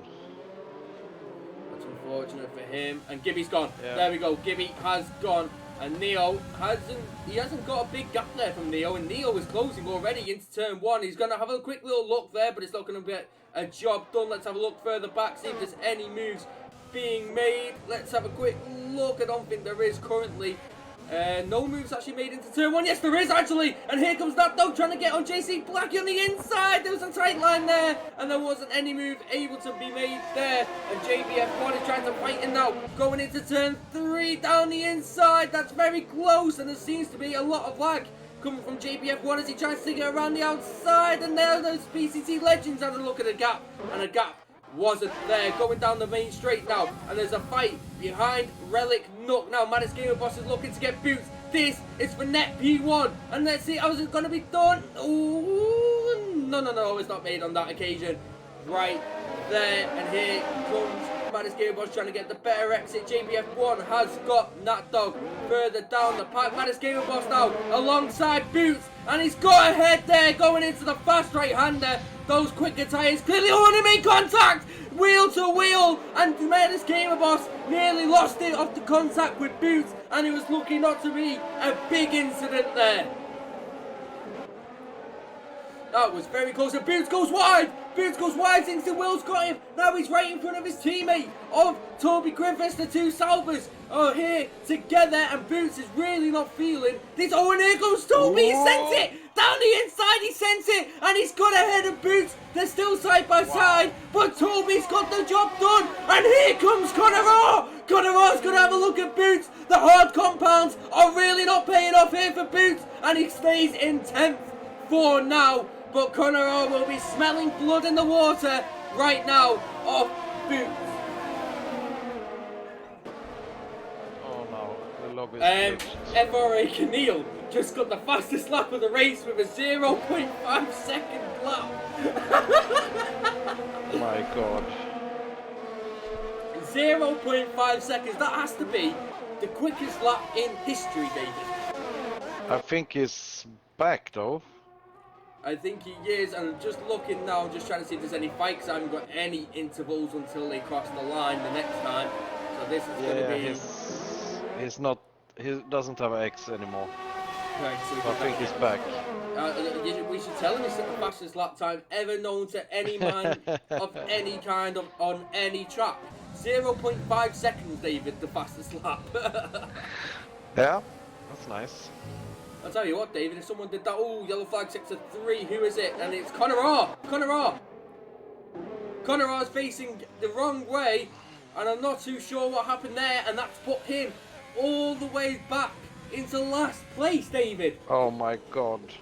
Speaker 2: That's unfortunate for him. And Gibby's gone.
Speaker 1: Yeah.
Speaker 2: There we go. Gibby has gone. And Neo hasn't got a big gap there from Neo. And Neo is closing already into turn 1. He's going to have a quick little look there, but it's not going to get a job done. Let's have a look further back, see if there's any moves being made. Let's have a quick look. I don't think there is currently. No moves actually made into turn 1. Yes, there is actually. And here comes that dog trying to get on JC Blackie on the inside. There was a tight line there. And there wasn't any move able to be made there. And JBF1 is trying to fight him now. Going into turn 3 down the inside. That's very close. And there seems to be a lot of lag coming from JBF1 as he tries to get around the outside. And there those PCT legends had a look at a gap. And a gap wasn't there. Going down the main straight now, and there's a fight behind Relic Nook. Now Maddest Gamer Boss is looking to get Boots. This is for net P1, and let's see how's it going to be done. Ooh, no, it's not made on that occasion. Right there, and here comes Maddest Gamer Boss trying to get the better exit. JBF1 has got Nat Dog further down the pack. Maddis Gamer Boss now alongside Boots, and he's got ahead there going into the fast right-hander. Those quicker tyres clearly only make contact, wheel to wheel, and Maddis Gamer Boss nearly lost it off the contact with Boots, and it was lucky not to be a big incident there. That was very close, and Boots goes wide! Boots goes wide, thinks the Will's got him. Now he's right in front of his teammate of Toby Griffiths, the two Salvers are here together, and Boots is really not feeling this. Oh, and here goes Toby, he sent it! Down the inside, he sent it, and he's got ahead of Boots. They're still side by side, but Toby's got the job done, and here comes Connor Orr! Connor Orr's going to have a look at Boots. The hard compounds are really not paying off here for Boots, and he stays in 10th for now. But Connor Orr will be smelling blood in the water right now of Boots.
Speaker 1: Oh no, the log is glitched.
Speaker 2: FRA Keneal just got the fastest lap of the race with a 0.5 second lap.
Speaker 1: My god.
Speaker 2: 0.5 seconds, that has to be the quickest lap in history, David.
Speaker 1: I think he's back though.
Speaker 2: I think he is, and I'm just looking now, just trying to see if there's any fights. I haven't got any intervals until they cross the line the next time. So this is going to be...
Speaker 1: he's not, he doesn't have an X anymore.
Speaker 2: Right, so
Speaker 1: I think he's back.
Speaker 2: We should tell him it's the fastest lap time ever known to any man of any kind on any track. 0.5 seconds, David, the fastest lap.
Speaker 1: Yeah, that's nice.
Speaker 2: I'll tell you what, David, if someone did that, oh, yellow flag sector 3, who is it? And it's Connor Orr! Connor Orr! Connor Orr's facing the wrong way, and I'm not too sure what happened there, and that's put him all the way back into last place, David.
Speaker 1: Oh my god.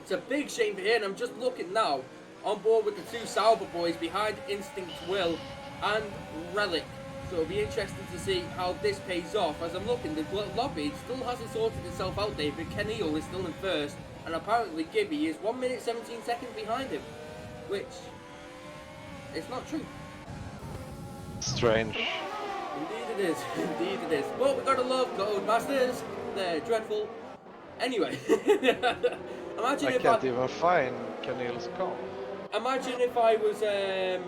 Speaker 2: It's a big shame for him. I'm just looking now, on board with the two Sauber boys behind Instinct Will and Relic. So it'll be interesting to see how this pays off. As I'm looking, the lobby still hasn't sorted itself out, David. Keneal is still in first, and apparently Gibby is 1 minute 17 seconds behind him, which is not true.
Speaker 1: Strange.
Speaker 2: Indeed it is, indeed it is. But we gotta love Codemasters, they're dreadful. Anyway, imagine
Speaker 1: I can't even find Keneal's car.
Speaker 2: Imagine if I was the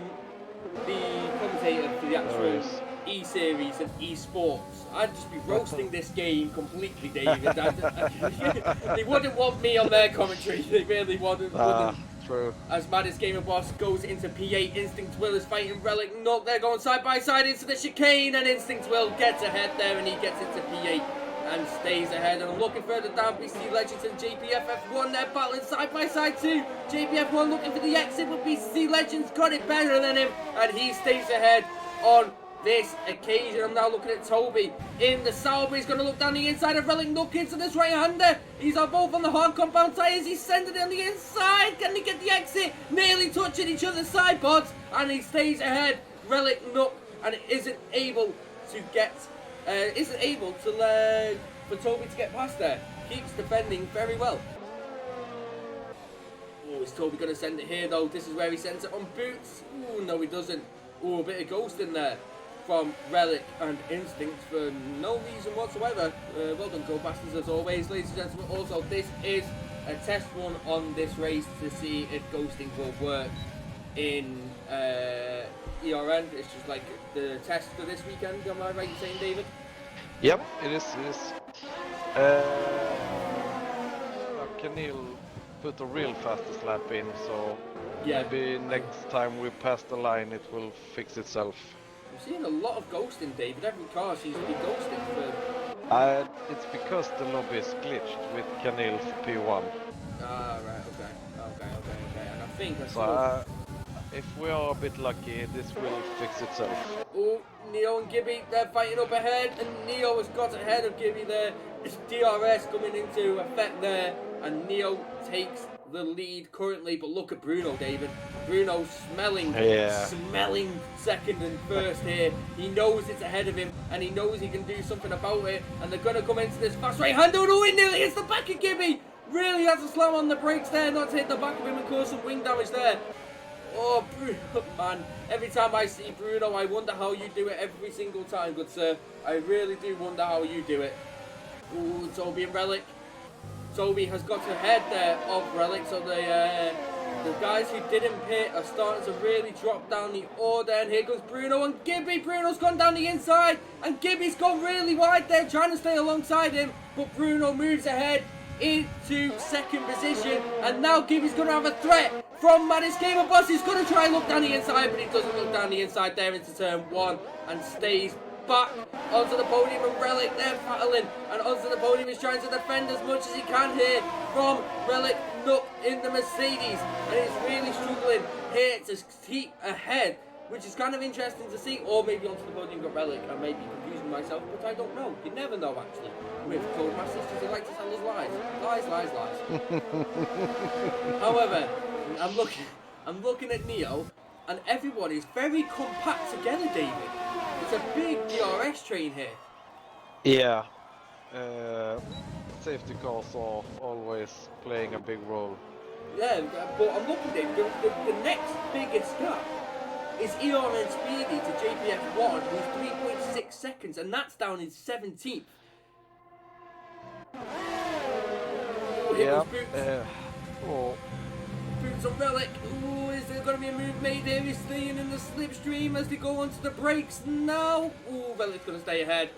Speaker 2: commentator for the actual E-Series and E-Sports. I'd just be roasting this game completely, David. They wouldn't want me on their commentary. They really wouldn't.
Speaker 1: True.
Speaker 2: As Maddis Gamer Boss goes into P8, Instinct Will is fighting Relic. No, they're going side by side into the chicane, and Instinct Will gets ahead there, and he gets into P8 and stays ahead. And I'm looking further down, BC Legends and JPFF1, they're battling side by side too. JPF1 looking for the exit, but BC Legends got it better than him, and he stays ahead on this occasion. I'm now looking at Toby in the Sauber. He's going to look down the inside of Relic, look into this right-hander. He's on both on the hard compound tyres. He's sending it on the inside. Can he get the exit? Nearly touching each other's side pods, and he stays ahead. Relic Nook, and isn't able to get, for Toby to get past there. Keeps defending very well. Oh, is Toby going to send it here though? This is where he sends it on Boots. Oh, no he doesn't. Oh, a bit of ghost in there from Relic and Instinct for no reason whatsoever. Well done, Go-Bastards, as always, ladies and gentlemen. Also, this is a test run on this race to see if ghosting will work in ERN. It's just like the test for this weekend, am I right in saying, David?
Speaker 1: Yep, it is. Keneal put a real fastest lap in, so yeah, maybe next time we pass the line it will fix itself.
Speaker 2: I'm seeing a lot of ghosting, David. Every car seems to be ghosting for...
Speaker 1: It's because the lobby is glitched with Keneal for P1.
Speaker 2: Ah, right, okay. And I think
Speaker 1: if we are a bit lucky, this will fix itself.
Speaker 2: Oh, Neo and Gibby, they're fighting up ahead, and Neo has got ahead of Gibby there. It's DRS coming into effect there, and Neo takes the lead currently. But look at Bruno, David. Bruno smelling second and first here. He knows it's ahead of him, and he knows he can do something about it. And they're going to come into this fast right-hander. Oh, it nearly hits the back of Gibby. Really has to slam on the brakes there, not to hit the back of him and cause some wing damage there. Oh, Bruno, man. Every time I see Bruno, I wonder how you do it every single time, good sir. I really do wonder how you do it. Ooh, Toby and Relic. Toby has got ahead there of Relic, so the guys who didn't pit are starting to really drop down the order. And here goes Bruno and Gibby. Bruno's gone down the inside, and Gibby's gone really wide there, trying to stay alongside him. But Bruno moves ahead into second position, and now Gibby's going to have a threat from Maddie's Gamer Boss. He's going to try and look down the inside, but he doesn't look down the inside there into turn one and stays back onto the podium. And Relic there battling, and onto the podium is trying to defend as much as he can here from Relic Nook in the Mercedes, and he's really struggling here to keep ahead, which is kind of interesting to see. Or maybe onto the podium got Relic. I may be confusing myself, but I don't know. You never know, actually. With Codemasters, because they like to tell us lies. Lies, lies, lies. However, I'm looking at Neo, and everyone is very compact together, David. It's a big DRS train here.
Speaker 1: Yeah. Safety cars are always playing a big role.
Speaker 2: Yeah, but I'm looking, David, the next biggest gap is ERN Speedy to JPF1 with 3.6 seconds, and that's down in 17th.
Speaker 1: Yeah.
Speaker 2: Boots on Relic. Ooh, is there going to be a move made here? He's staying in the slipstream as they go onto the brakes now. Ooh, Relic's going to stay ahead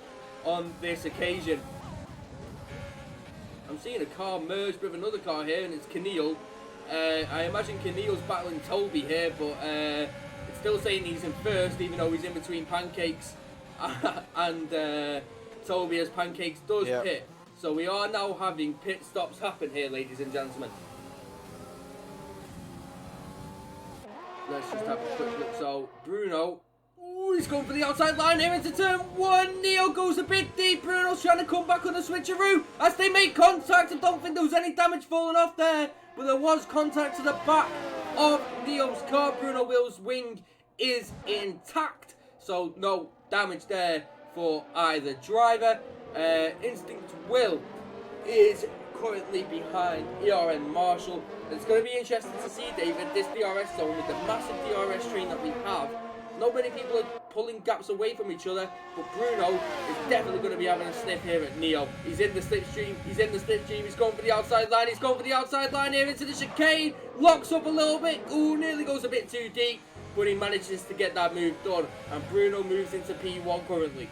Speaker 2: on this occasion. I'm seeing a car merge with another car here, and it's Keneal. I imagine Keneal's battling Toby here, but it's still saying he's in first, even though he's in between Pancakes and Toby, as Pancakes does pit. So we are now having pit stops happen here, ladies and gentlemen. Let's just have a quick look. So Bruno, ooh, he's going for the outside line here into turn one. Neo goes a bit deep. Bruno's trying to come back on the switcheroo as they make contact. I don't think there was any damage falling off there, but there was contact to the back of Neo's car. Bruno Will's wing is intact, so no damage there for either driver. Instinct Will is currently behind ERN Marshall. It's going to be interesting to see, David, this DRS zone with the massive DRS train that we have. Not many people are pulling gaps away from each other, but Bruno is definitely going to be having a sniff here at Neo. He's in the slipstream, he's going for the outside line, here into the chicane, locks up a little bit, ooh, nearly goes a bit too deep, but he manages to get that move done, and Bruno moves into P1 currently.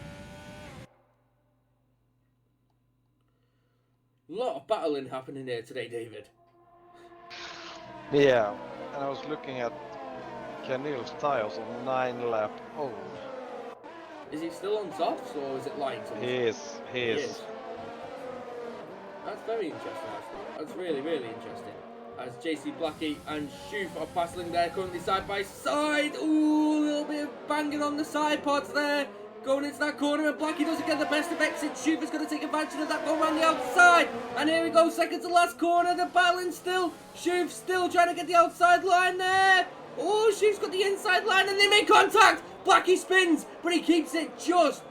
Speaker 2: A lot of battling happening here today, David.
Speaker 1: Yeah, and I was looking at Keneal's tires on 9 lap old.
Speaker 2: Is he still on softs, or is it light?
Speaker 1: He is.
Speaker 2: That's very interesting, actually. That's really, really interesting. As JC Blackie and Shoof are battling there currently side by side. Ooh, a little bit of banging on the side pods there. Going into that corner, and Blackie doesn't get the best of exit. Shoof is going to take advantage of that, go around the outside. And here we go, second to last corner. The battling still. Shoof still trying to get the outside line there. Oh, Shoof's got the inside line, and they make contact. Blackie spins, but he keeps it just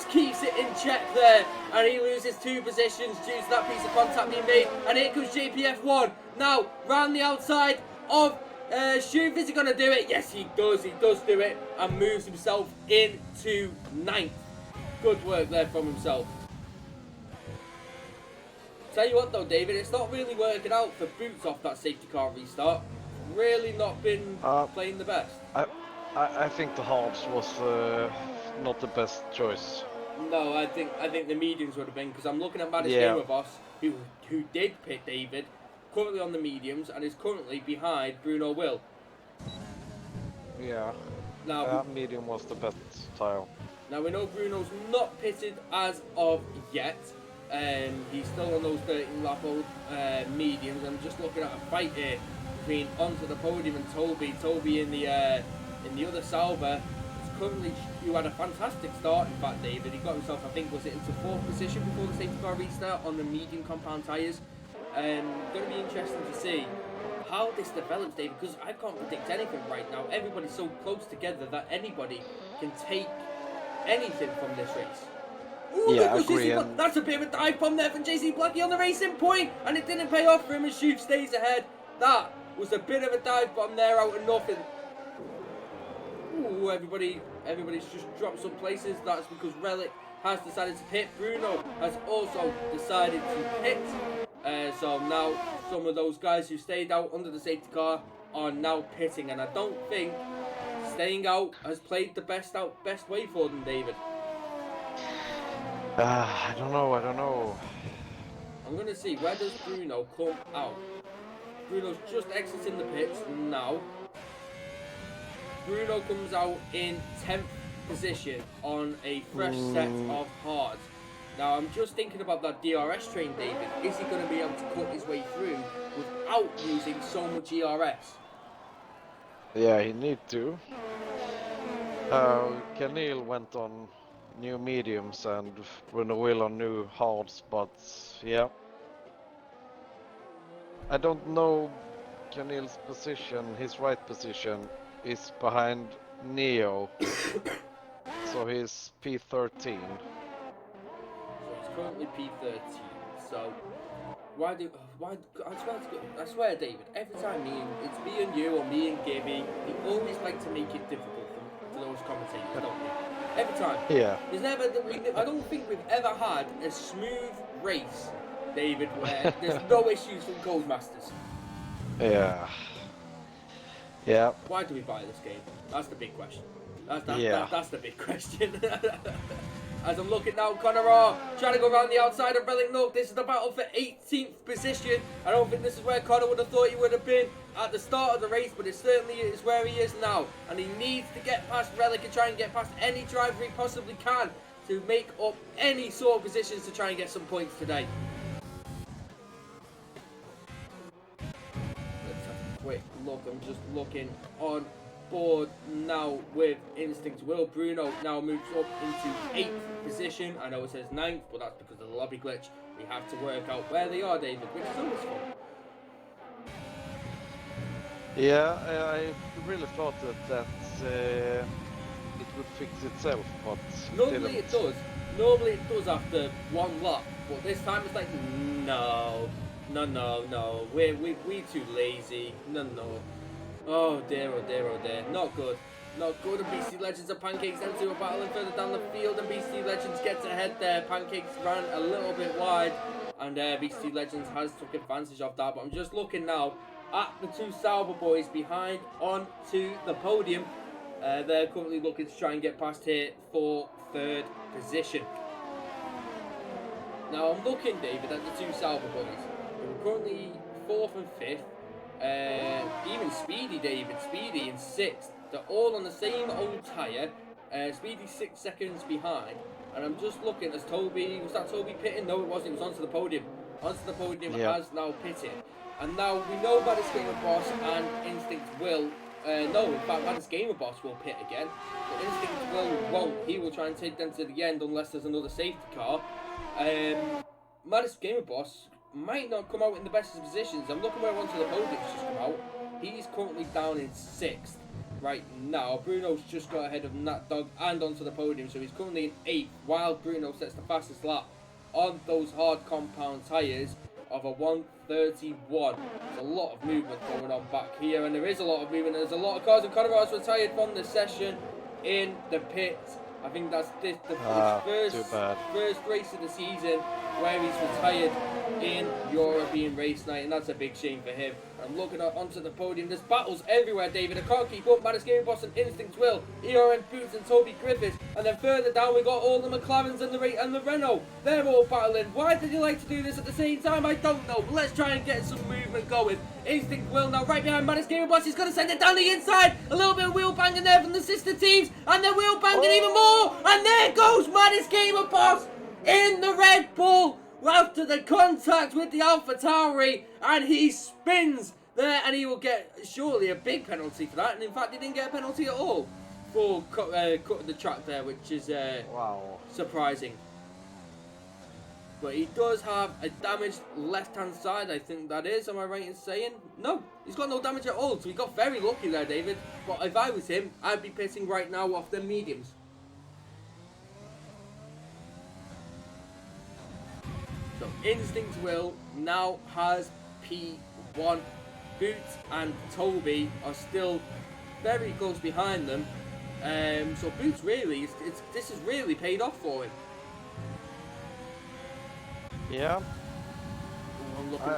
Speaker 2: keeps it in check there. And he loses 2 positions due to that piece of contact being made. And here comes JPF1. Now, round the outside of Shoof. Is he going to do it? Yes, he does. He does do it and moves himself into 9th. Good work there from himself. Tell you what though, David, it's not really working out for Boots off that safety car restart. Really not been playing the best.
Speaker 1: I think the hards was not the best choice.
Speaker 2: No, I think the mediums would have been, because I'm looking at Maddie's Gamer Boss, who did pick David, currently on the mediums, and is currently behind Bruno Will.
Speaker 1: Yeah.
Speaker 2: Now,
Speaker 1: medium was the best tire.
Speaker 2: Now we know Bruno's not pitted as of yet. He's still on those 13 lap old mediums. I'm just looking at a fight here between onto the podium and Toby. Toby in the other Sauber, currently, who had a fantastic start. In fact, David, he got himself, I think, was it into 4th position before the safety car restart on the medium compound tyres. Going to be interesting to see how this develops, David, because I can't predict anything right now. Everybody's so close together that anybody can take anything from this race. Ooh,
Speaker 1: yeah, I agree.
Speaker 2: That's a bit of a dive bomb there from JC Blackie on the racing point, and it didn't pay off for him as Shoof stays ahead. That Was a bit of a dive bomb there out of nothing. Ooh, everybody's just dropped some places. That's because Relic has decided to pit. Bruno has also decided to pit. So now some of those guys who stayed out under the safety car are now pitting, and I don't think staying out has played the best way for them, David.
Speaker 1: I don't know.
Speaker 2: I'm gonna see, where does Bruno come out? Bruno's just exiting the pits now. Bruno comes out in 10th position on a fresh set of hards. Now I'm just thinking about that DRS train, David. Is he going to be able to cut his way through without using so much ERS?
Speaker 1: Yeah, he need to. Canil went on new mediums and Bruno will on new hards, but yeah. I don't know Canil's position, his right position is behind Neo. So he's P13.
Speaker 2: So he's currently P13. So I swear, David, every time it's me and you or me and Gibby, we always like to make it difficult for those commentators, don't we? Every time.
Speaker 1: Yeah.
Speaker 2: I don't think we've ever had a smooth race, David, where there's no issues from Codemasters.
Speaker 1: Yeah. Yeah.
Speaker 2: Why do we buy this game? That's the big question. That's the big question. As I'm looking now, Connor trying to go around the outside of Relic Nook. This is the battle for 18th position. I don't think this is where Connor would have thought he would have been at the start of the race, but it certainly is where he is now. And he needs to get past Relic and try and get past any driver he possibly can to make up any sort of positions to try and get some points today. Let's have a quick look. I'm just looking on board now with Instinct Will. Bruno now moves up into 8th position. I know it says 9th, but that's because of the lobby glitch. We have to work out where they are, David, which is always fun.
Speaker 1: Yeah, I really thought that it would fix itself, but
Speaker 2: normally it does. Normally it does after one lap, but this time it's like no, we're too lazy. No. Oh dear, not good. Not good, and BC Legends and Pancakes them two are battling further down the field, and BC Legends gets ahead there. Pancakes ran a little bit wide, and BC Legends has took advantage of that, but I'm just looking now at the two Sauber boys behind onto the podium. They're currently looking to try and get past here for 3rd position. Now I'm looking, David, at the two Sauber boys. They're currently 4th and 5th. Even Speedy, David, Speedy in 6th. They're all on the same old tyre. Speedy 6 seconds behind. And I'm just looking as Toby, was that Toby pitting? No, it wasn't. It was onto the podium. Onto the podium as now pitting. And now we know Maddis Gamer Boss and Instinct will. No, in fact, Maddis Gamer Boss will pit again. But Instinct won't. He will try and take them to the end unless there's another safety car. Maddis Gamer Boss might not come out in the best of positions. I'm looking where onto the podium's just come out. He's currently down in 6th right now. Bruno's just got ahead of Nat Dog and onto the podium, so he's currently in 8th, while Bruno sets the fastest lap on those hard compound tyres of a 1:31. There's a lot of movement going on back here, and there is a lot of movement. There's a lot of cars, and Conor has retired from the session in the pit. I think that's the first race of the season where he's retired in European race night, and that's a big shame for him. I'm looking onto the podium. There's battles everywhere, David. I can't keep up. Maddis Gaming Boss and Instinct will. ERN Boots and Toby Griffiths. And then further down, we got all the McLarens and the Renault. They're all battling. Why did you like to do this at the same time? I don't know. But let's try and get some movement going. Instinct will now right behind Maddis Gaming Boss. He's going to send it down the inside. A little bit of wheel banging there from the sister teams. And they're wheel banging even more. And there goes Maddis Gaming Boss in the Red Bull after the contact with the Alpha Tauri, and he spins there, and he will get surely a big penalty for that. And in fact, he didn't get a penalty at all for cutting the track there, which is surprising. But he does have a damaged left-hand side, I think that is. Am I right in saying? No, he's got no damage at all. So he got very lucky there, David. But if I was him, I'd be pitting right now off the mediums. So Instinct Will now has P1. Boots and Toby are still very close behind them. So Boots really, this has really paid off for him.
Speaker 1: Yeah.
Speaker 2: I'm looking.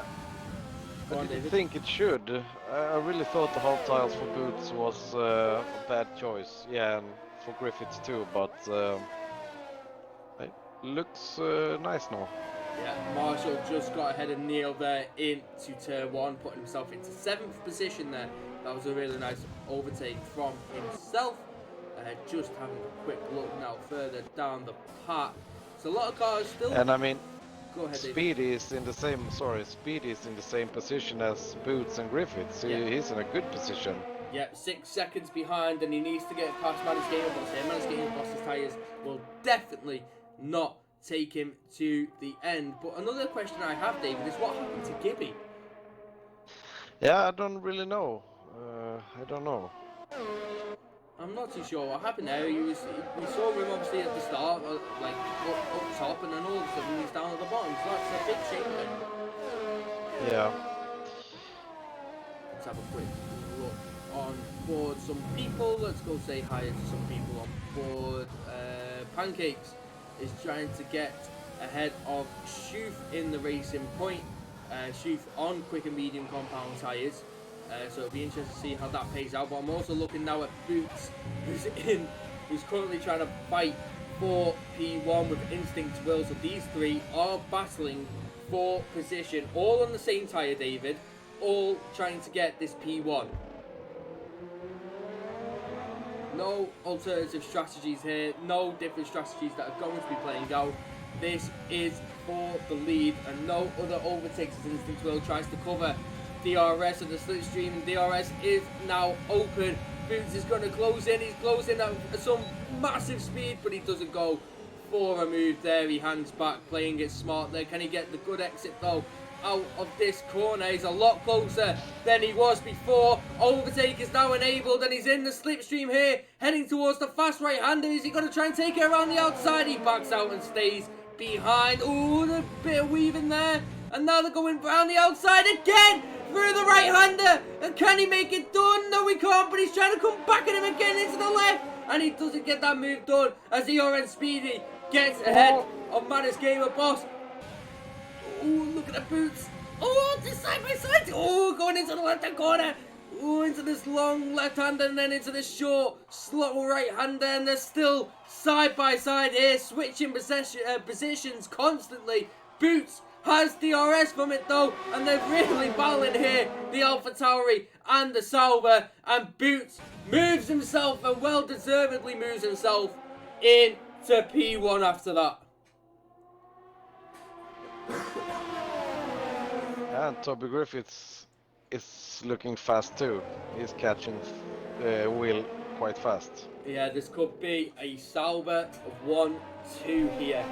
Speaker 1: I didn't think it should. I really thought the half tiles for Boots was a bad choice. Yeah, and for Griffiths too, but it looks nice now.
Speaker 2: Yeah, Marshall just got ahead of Neil there into turn 1, putting himself into 7th position there. That was a really nice overtake from himself. Just having a quick look now further down the path. So a lot of cars still.
Speaker 1: And I mean,
Speaker 2: go ahead,
Speaker 1: Speedy is in the same. Speedy is in the same position as Boots and Griffiths. So he's in a good position.
Speaker 2: Yeah, 6 seconds behind, and he needs to get past Maniscalco Boss here. Maniscalco Boss's tyres will definitely not take him to the end. But another question I have, David, is what happened to Gibby?
Speaker 1: Yeah, I don't really know. I don't know.
Speaker 2: I'm not too sure what happened there. We saw him obviously at the start, like up top, and then all of a sudden he's down at the bottom. So that's a big shame then.
Speaker 1: Yeah.
Speaker 2: Let's have a quick look on board some people. Let's go say hi to some people on board. Pancakes is trying to get ahead of Shoof in the racing point. Shoof on quick and medium compound tyres. So it'll be interesting to see how that pays out. But I'm also looking now at Boots, who's currently trying to fight for P1 with Instinct Will. So these three are battling for position, all on the same tyre, David, all trying to get this P1. No alternative strategies here, no different strategies that are going to be playing out. This is for the lead, and no other overtakes as Instinct Will tries to cover DRS at the slipstream, and DRS is now open. Boots is going to close in. He's closing at some massive speed, but he doesn't go for a move there. He hangs back, playing it smart there. Can he get the good exit though out of this corner? He's a lot closer than he was before. Overtake is now enabled, and he's in the slipstream here, heading towards the fast right-hander. Is he going to try and take it around the outside? He backs out and stays behind. Ooh, a bit of weaving there. And now they're going around the outside again through the right-hander. And can he make it done? No, he can't, but he's trying to come back at him again into the left. And he doesn't get that move done as the ERN Speedy gets ahead of Maniscalco Boss. Ooh, look at the Boots. Oh, just side by side. Oh, going into the left-hand corner. Oh, into this long left-hander and then into this short, slow right-hander. And they're still side by side here, switching positions constantly. Boots has DRS from it though, and they're really battling here, the Alpha Tauri and the Sauber, and Boots moves himself, and well deservedly moves himself into P1 after that.
Speaker 1: And Toby Griffiths is looking fast too. He's catching Will quite fast.
Speaker 2: Yeah, this could be a Sauber of 1-2 here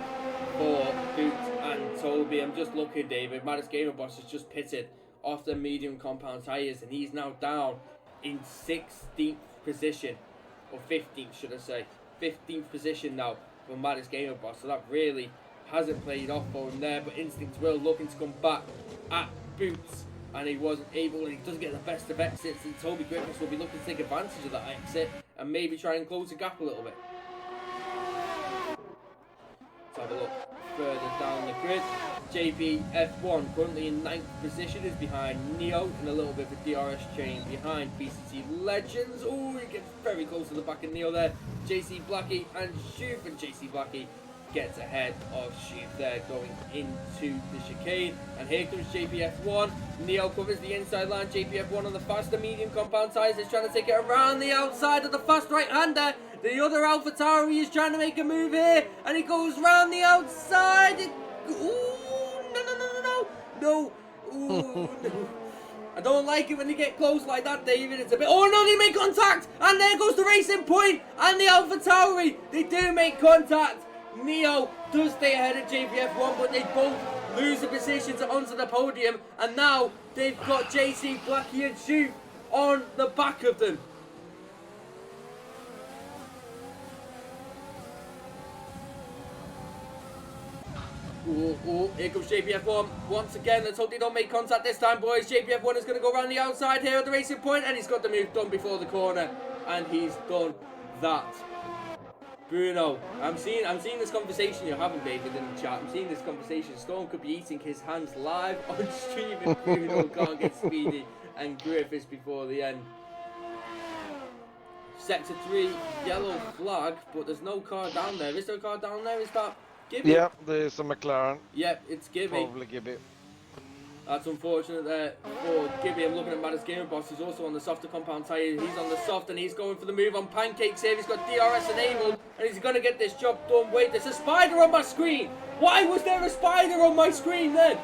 Speaker 2: for Boots and Toby. I'm just looking, David. Maniscalco Boss has just pitted off the medium compound tyres, and he's now down in 16th position, or 15th should I say. 15th position now for Maniscalco Boss, so that really hasn't played off for him there. But Instinct Will looking to come back at Boots, and he wasn't able, and he doesn't get the best of exits, and Toby Griffiths will be looking to take advantage of that exit and maybe try and close the gap a little bit. Let's have a look further down the grid. JPF1 currently in 9th position, is behind Neo, and a little bit of a DRS chain behind BCT Legends. Oh, he gets very close to the back of Neo there. JC Blackie and Shoof, and JC Blackie gets ahead of Shoof there going into the chicane. And here comes JPF1. Neo covers the inside line. JPF1 on the faster medium compound tyres is trying to take it around the outside of the fast right-hander. The other Alpha Tauri is trying to make a move here, and he goes round the outside. Ooh, no. Ooh, no. I don't like it when they get close like that, David. It's a bit. Oh no, they make contact, and there goes the racing point, and the Alpha Tauri. They do make contact. Neo does stay ahead of JPF1, but they both lose the positions onto the podium, and now they've got JC Blackie and Shoof on the back of them. Here comes JPF1 once again. Let's hope they don't make contact this time, boys. JPF1 is going to go around the outside here at the racing point, and he's got the move done before the corner, and he's done that. Bruno, I'm seeing this conversation you're having, David, in the chat. I'm seeing this conversation. Storm could be eating his hands live on stream if Bruno can't get Speedy and Griffiths before the end. Sector 3, yellow flag, but there's no car down there. Is there a car down there? Is that Gibby?
Speaker 1: Yeah, there's a McLaren.
Speaker 2: Yep, it's Gibby.
Speaker 1: Probably Gibby.
Speaker 2: That's unfortunate there for Gibby. I'm looking at Maddest Gamer Boss. He's also on the softer compound tyre. He's on the soft and he's going for the move on pancakes here. He's got DRS enabled and he's going to get this job done. Wait, there's a spider on my screen. Why was there a spider on my screen then?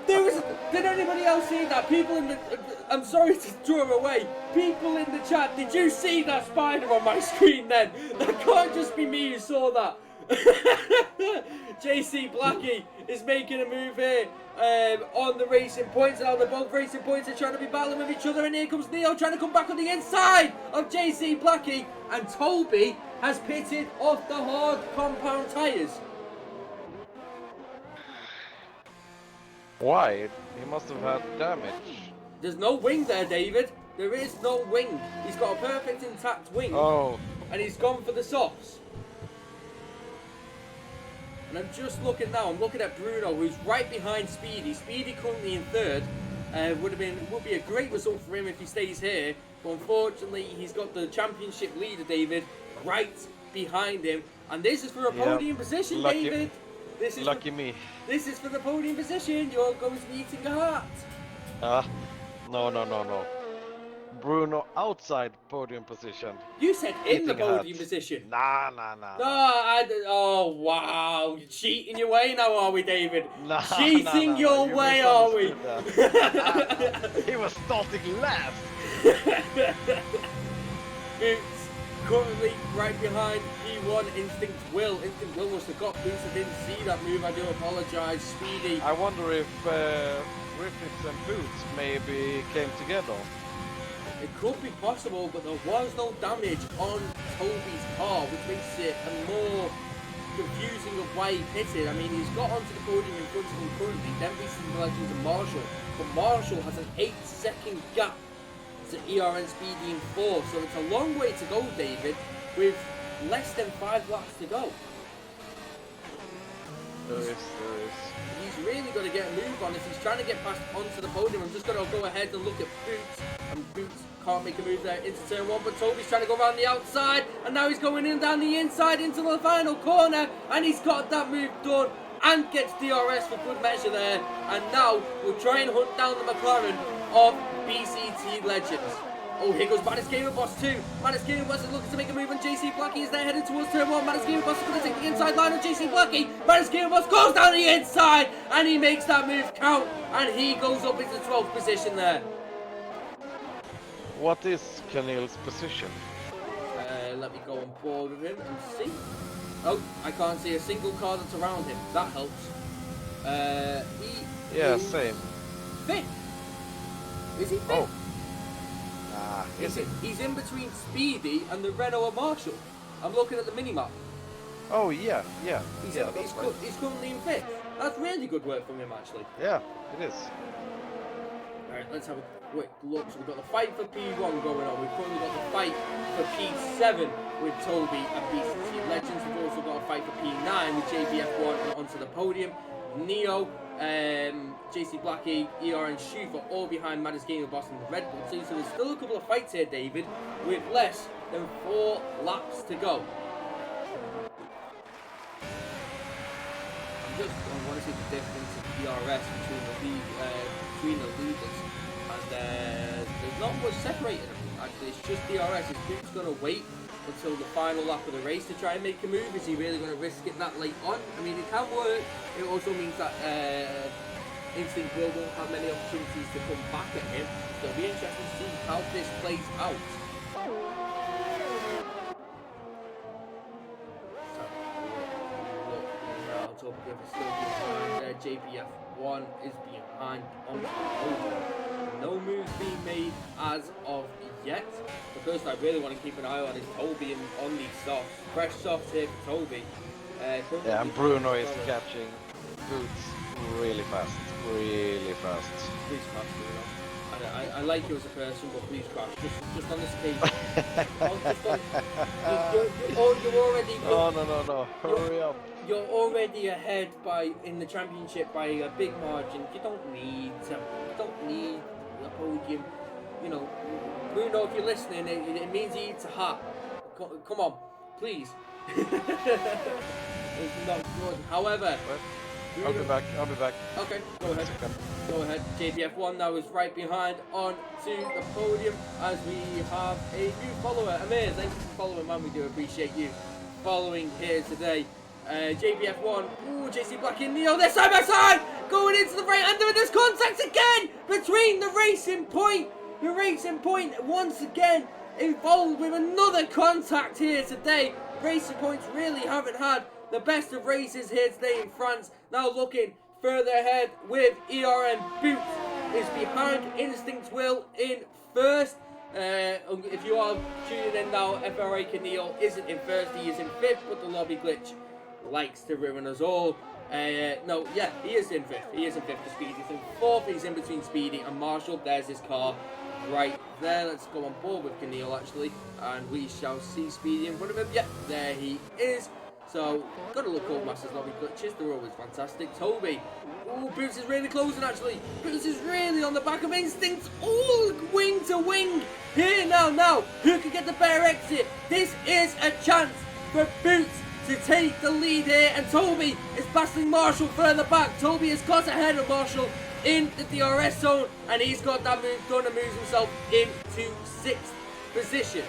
Speaker 2: Did anybody else see that? People in the... I'm sorry to throw away. People in the chat, did you see that spider on my screen then? That can't just be me who saw that. JC Blackie is making a move here on the racing points. Now the both racing points are trying to be battling with each other, and here comes Neo trying to come back on the inside of JC Blackie, and Toby has pitted off the hard compound tyres.
Speaker 1: Why? He must have had damage.
Speaker 2: There's no wing there, David. There is no wing. He's got a perfect intact wing.
Speaker 1: Oh.
Speaker 2: And he's gone for the softs. And I'm just looking now, I'm looking at Bruno, who's right behind Speedy. Speedy currently in third. Would be a great result for him if he stays here. But unfortunately, he's got the championship leader, David, right behind him. And this is for a podium position,
Speaker 1: lucky,
Speaker 2: David. This is
Speaker 1: lucky me.
Speaker 2: This is for the podium position. You're going to be eating a heart.
Speaker 1: No. Bruno outside podium position.
Speaker 2: You said in the podium position.
Speaker 1: Nah.
Speaker 2: Oh, wow. You're cheating your way now, are we, David?
Speaker 1: Cheating
Speaker 2: your way, are we?
Speaker 1: He was starting last.
Speaker 2: Boots currently right behind P1. Instinct Will must have got Boots. I didn't see that move. I do apologise. Speedy.
Speaker 1: I wonder if Griffiths and Boots maybe came together.
Speaker 2: It could be possible, but there was no damage on Toby's car, which makes it a more confusing of why he pitted. I mean, he's got onto the podium in front of him currently, then beating the Legends and Marshall. But Marshall has an 8-second gap to ERN Speedy in 4, so it's a long way to go, David, with less than 5 laps to go.
Speaker 1: There is.
Speaker 2: He's really got to get a move on if he's trying to get past onto the podium. I'm just going to go ahead and look at Boots, and Boots can't make a move there into turn 1, but Toby's trying to go around the outside, and now he's going in down the inside into the final corner, and he's got that move done and gets DRS for good measure there. And now we'll try and hunt down the McLaren of BCT Legends. Oh, here goes Maddest Gamer Boss 2. Maddest Gamer Boss is looking to make a move on JC Blackie as they're heading towards turn 1. Maddest Gamer Boss is going to take the inside line on JC Blackie. Maddest Gamer Boss goes down the inside and he makes that move count, and he goes up into 12th position there.
Speaker 1: What is Canil's position?
Speaker 2: Let me go on board with him and see. Oh, I can't see a single car that's around him. That helps. He is
Speaker 1: same.
Speaker 2: 5th. Is he 5th?
Speaker 1: Oh.
Speaker 2: He's in between Speedy and the Renault and Marshall. I'm looking at the mini-map.
Speaker 1: Oh, yeah.
Speaker 2: He's currently in 5th. That's really good work from him, actually.
Speaker 1: Yeah, it is.
Speaker 2: Alright, let's have a quick look. So we've got the fight for P1 going on. We've currently got the fight for P7 with Toby and BCT Legends. We've also got a fight for P9 with JBF1 onto the podium. Neo, JC Blackie, ERN Schufer, all behind Maddest Gamer Boss and Red Bull 2. So there's still a couple of fights here, David, with less than 4 laps to go. I want to see the difference in DRS between the leaders, and there's not much separating them. Actually, it's just DRS. Is Boots going to wait until the final lap of the race to try and make a move? Is he really going to risk it that late on? I mean, it can work. It also means that Instinct won't have many opportunities to come back at him. So it'll be interesting to see how this plays out. JPF1 is behind on the podium. No moves being made as of yet. The person I really want to keep an eye on is Toby on these softs. Fresh softs here for Toby.
Speaker 1: And Bruno is catching Boots really fast, really fast.
Speaker 2: Please crash, Bruno. I like you as a person, but please crash. Just on this occasion. Oh, just on. You're already.
Speaker 1: Oh no! Hurry up!
Speaker 2: You're already ahead in the championship by a big margin. You don't need a podium. You know, Bruno, if you're listening, it means he eats a hat. Come on, please. It's not good. However,
Speaker 1: I'll be back.
Speaker 2: Okay, go ahead. Go ahead. JBF1 now is right behind on to the podium as we have a new follower. Amir, thank you for following, man. We do appreciate you following here today. JBF1, ooh, JC Black and Neo, they're side by side, going into the right, and there's contact again between the Racing Point. The Racing Point once again involved with another contact here today. Racing Points really haven't had the best of races here today in France. Now looking further ahead with ERN. Boots is behind Instinct Will in first. If you are tuning in now, FRA Keneal isn't in first, he is in fifth, but the lobby glitch likes to ruin us all. No, yeah, he is in fifth. He is in fifth for Speedy. He's in fourth. He's in between Speedy and Marshall. There's his car right there. Let's go on board with Keneal actually, and we shall see Speedy in front of him. Yeah, there he is. So, gotta look over Masters lobby glitches. They're always fantastic. Toby. Ooh, Boots is really closing actually. Boots is really on the back of Instinct. Ooh, wing to wing. Here now. Who can get the better exit? This is a chance for Boots to take the lead here, and Toby is passing Marshall further back. Toby has got ahead of Marshall in the DRS zone, and he's got that move done and moves himself into 6th position.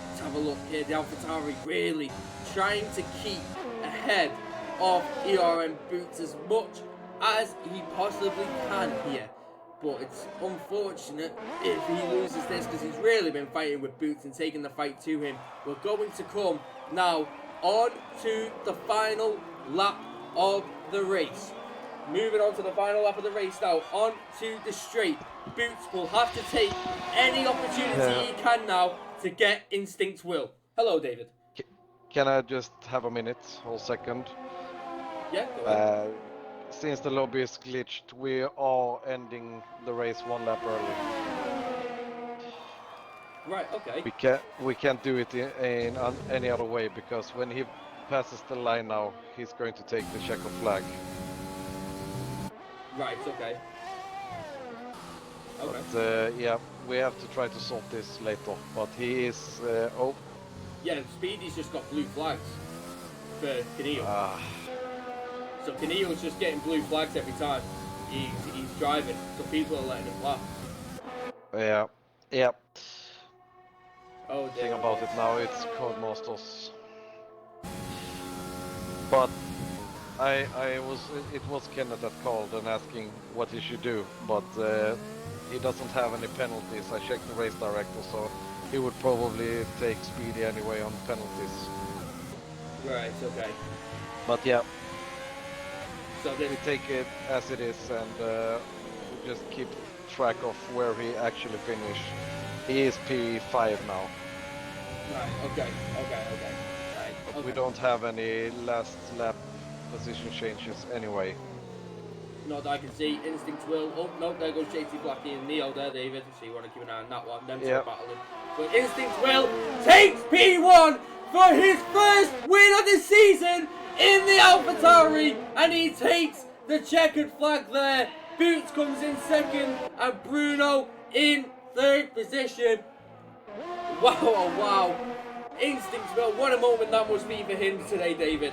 Speaker 2: Let's have a look here. The AlphaTauri really trying to keep ahead of ERN Boots as much as he possibly can here. But it's unfortunate if he loses this, because he's really been fighting with Boots and taking the fight to him. We're going to come now on to the final lap of the race. Moving on to the final lap of the race now, on to the straight. Boots will have to take any opportunity he can now to get Instinct Will. Hello, David.
Speaker 1: Can I just have a minute or second?
Speaker 2: Yeah, go ahead.
Speaker 1: Since the lobby is glitched, we are ending the race 1 lap early.
Speaker 2: Right, okay.
Speaker 1: We can't do it in any other way, because when he passes the line now, he's going to take the checker flag.
Speaker 2: Right, okay. Okay.
Speaker 1: But, yeah, we have to try to sort this later. But he is...
Speaker 2: Yeah, Speedy's just got blue flags for Keneal. So Keneal's just getting blue flags every time he's driving, so people are letting him lap.
Speaker 1: Yeah.
Speaker 2: Oh, dear.
Speaker 1: Thing about it now, it's Codemasters. But it was Kenneth that called and asking what he should do, but he doesn't have any penalties. I checked the race director, so he would probably take Speedy anyway on penalties.
Speaker 2: Right, okay.
Speaker 1: But yeah.
Speaker 2: So
Speaker 1: we take it as it is, and we just keep track of where he actually finished. He is P5 now.
Speaker 2: Right, okay. Right, okay.
Speaker 1: We don't have any last lap position changes anyway.
Speaker 2: Not that I can see. Instinct Will. Oh, no, there goes JT Blackie and Neo there, David. So you want to keep an eye on that one. Them two are battling. But Instinct Will takes P1 for his first win of the season in the AlphaTauri, and he takes the checkered flag there. Boots comes in second, and Bruno in third position. Wow. Instinct Will, what a moment that must be for him today, David.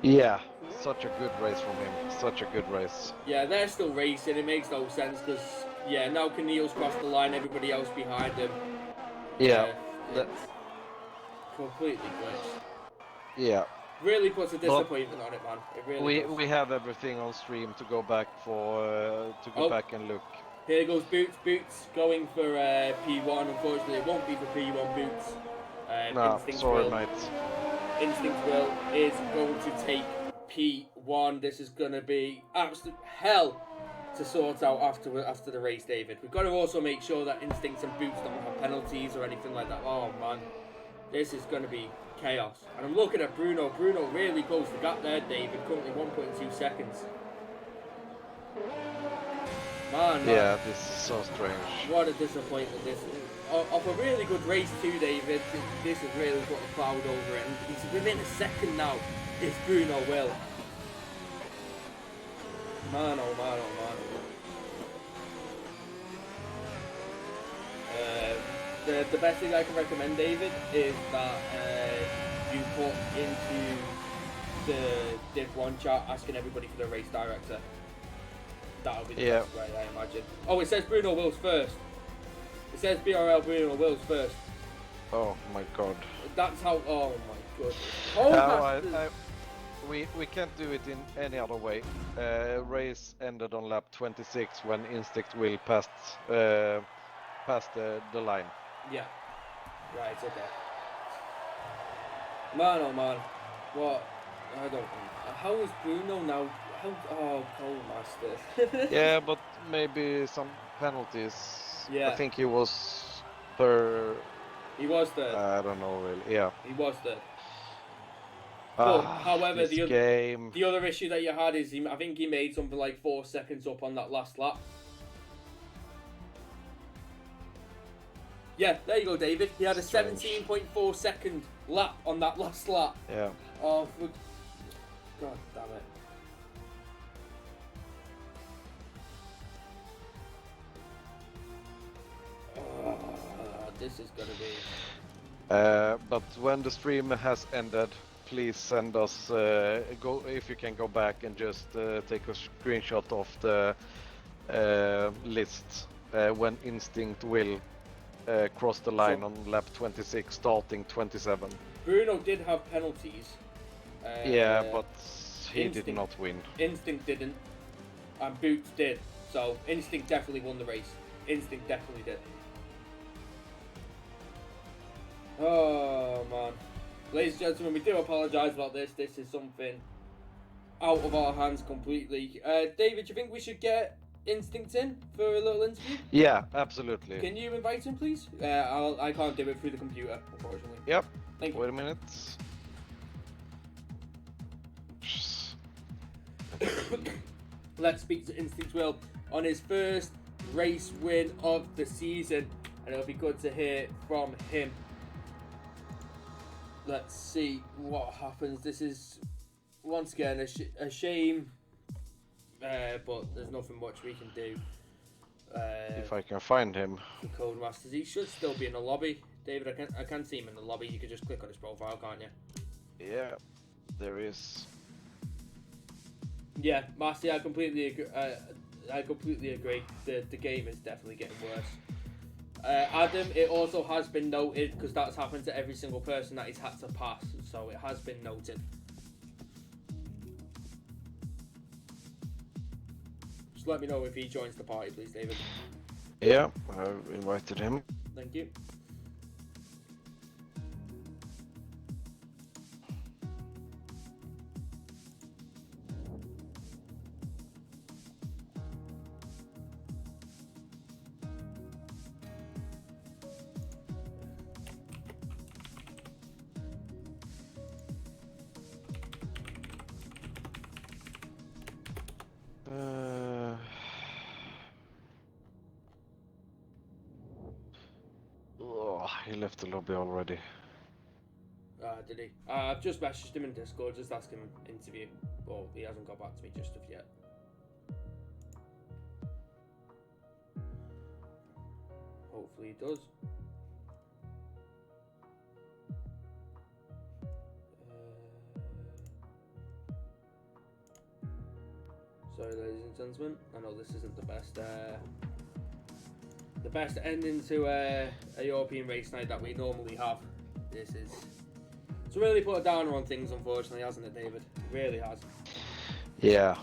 Speaker 1: Yeah, such a good race from him. Such a good race.
Speaker 2: Yeah, they're still racing. It makes no sense because, yeah, now Keneal's crossed the line, everybody else behind him.
Speaker 1: Yeah.
Speaker 2: It's completely glitched.
Speaker 1: Yeah.
Speaker 2: Really puts a disappointment on it, man. It really does.
Speaker 1: We have everything on stream to go back back and look.
Speaker 2: Here goes Boots. Boots going for P1. Unfortunately, it won't be for P1 Boots.
Speaker 1: Sorry, mate.
Speaker 2: Instinct Will is going to take P1. This is going to be absolute hell to sort out after the race, David. We've got to also make sure that Instinct and Boots don't have penalties or anything like that. Oh, man. This is going to be chaos. And I'm looking at Bruno. Bruno really close the gap there, David. Currently 1.2 seconds. Man.
Speaker 1: Yeah, this is so strange.
Speaker 2: What a disappointment this is. Of a really good race too, David. This has really put a cloud over it. And he's within a second now. It's Bruno Will. Man, oh man, oh man. The best thing I can recommend, David, is that you put into the Div 1 chat asking everybody for the race director. That'll be the best way, I imagine. Oh, it says Bruno Wills first. It says BRL Bruno Wills first.
Speaker 1: Oh my god.
Speaker 2: That's how. Oh my goodness.
Speaker 1: We can't do it in any other way. Race ended on lap 26 when Instinct will passed the line.
Speaker 2: Yeah. Right. Okay. Man, oh man. What? I don't. How is Bruno now? Oh, Pole Master.
Speaker 1: Yeah, but maybe some penalties.
Speaker 2: Yeah.
Speaker 1: I think he was per.
Speaker 2: He was third.
Speaker 1: I don't know really. Yeah.
Speaker 2: He was third. But, however, the other issue that you had is I think he made something like 4 seconds up on that last lap. Yeah, there you go, David. He had a 17.4 second lap on that last lap.
Speaker 1: Yeah.
Speaker 2: Oh, God damn it. This is gonna be.
Speaker 1: But when the stream has ended, please send us if you can go back and just take a screenshot of the list when Instinct will cross the line on lap 26, starting 27.
Speaker 2: Bruno did have penalties.
Speaker 1: Yeah, but he
Speaker 2: Instinct
Speaker 1: did not win.
Speaker 2: Instinct didn't, and Boots did. So Instinct definitely won the race. Instinct definitely did. Oh man, ladies and gentlemen, we do apologise about this. This is something out of our hands completely. David, do you think we should get Instinct in for a little interview?
Speaker 1: Yeah, absolutely.
Speaker 2: Can you invite him, please? I can't do it through the computer, unfortunately.
Speaker 1: Yep.
Speaker 2: Thank you.
Speaker 1: Wait a minute.
Speaker 2: Let's speak to Instinct Will on his first race win of the season, and it'll be good to hear from him. Let's see what happens. This is once again a shame, but there's nothing much we can do.
Speaker 1: If I can find him.
Speaker 2: The Codemasters, he should still be in the lobby. David, I can see him in the lobby. You can just click on his profile, can't you?
Speaker 1: Yeah, there is.
Speaker 2: Yeah, Marcy, I completely agree. The game is definitely getting worse. Adam, it also has been noted, because that's happened to every single person that he's had to pass, so it has been noted. Just let me know if he joins the party, please, David.
Speaker 1: Yeah, I've invited him.
Speaker 2: Thank you.
Speaker 1: He left the lobby already.
Speaker 2: Did he? I've just messaged him in Discord, just asking him interview. Well, he hasn't got back to me just of yet. Hopefully he does. Sorry, ladies and gentlemen. I know this isn't the best ending to a European race night that we normally have. It's really put a downer on things, unfortunately, hasn't it, David? It really has.
Speaker 1: Yeah.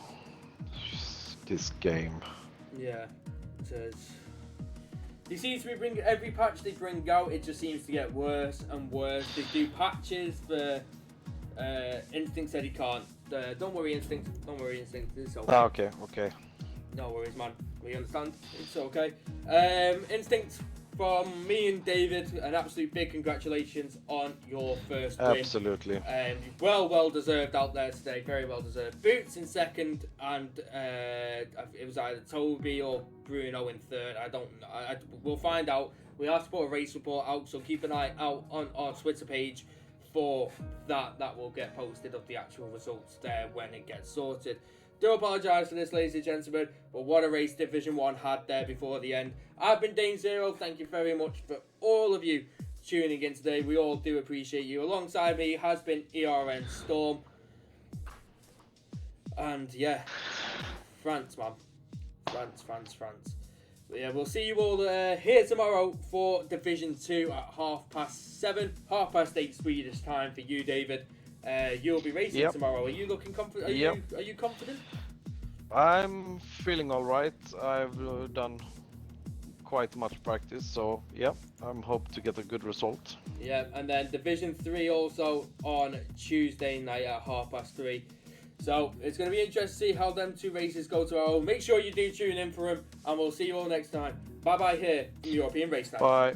Speaker 1: This game.
Speaker 2: Yeah, it is. They seem to be bringing every patch they bring out. It just seems to get worse and worse. They do patches for Instinct said he can't. Don't worry, Instinct. Don't worry, Instinct. It's okay.
Speaker 1: Ah, okay.
Speaker 2: No worries, man. We understand. It's okay. Instinct, from me and David, an absolute big congratulations on your first win.
Speaker 1: Absolutely.
Speaker 2: Well deserved out there today, very well deserved. Boots in second, and it was either Toby or Bruno in third. I don't know. We'll find out. We have to put a race report out, so keep an eye out on our Twitter page for that. That will get posted of the actual results there when it gets sorted. Do apologise for this, ladies and gentlemen, but what a race Division 1 had there before the end. I've been Dane Zero. Thank you very much for all of you tuning in today. We all do appreciate you. Alongside me has been ERN Storm. And yeah, France, man. France. But yeah, we'll see you all here tomorrow for Division 2 at 7:30, 8:30 Swedish time for you, David. You'll be racing tomorrow. Are you looking confident? Are you confident?
Speaker 1: I'm feeling all right. I've done quite much practice, so yeah, I'm hope to get a good result.
Speaker 2: Yeah, and then Division 3 also on Tuesday night at 3:30. So it's going to be interesting to see how them two races go tomorrow. Make sure you do tune in for them, and we'll see you all next time. Bye bye here from European Race Night.
Speaker 1: Bye.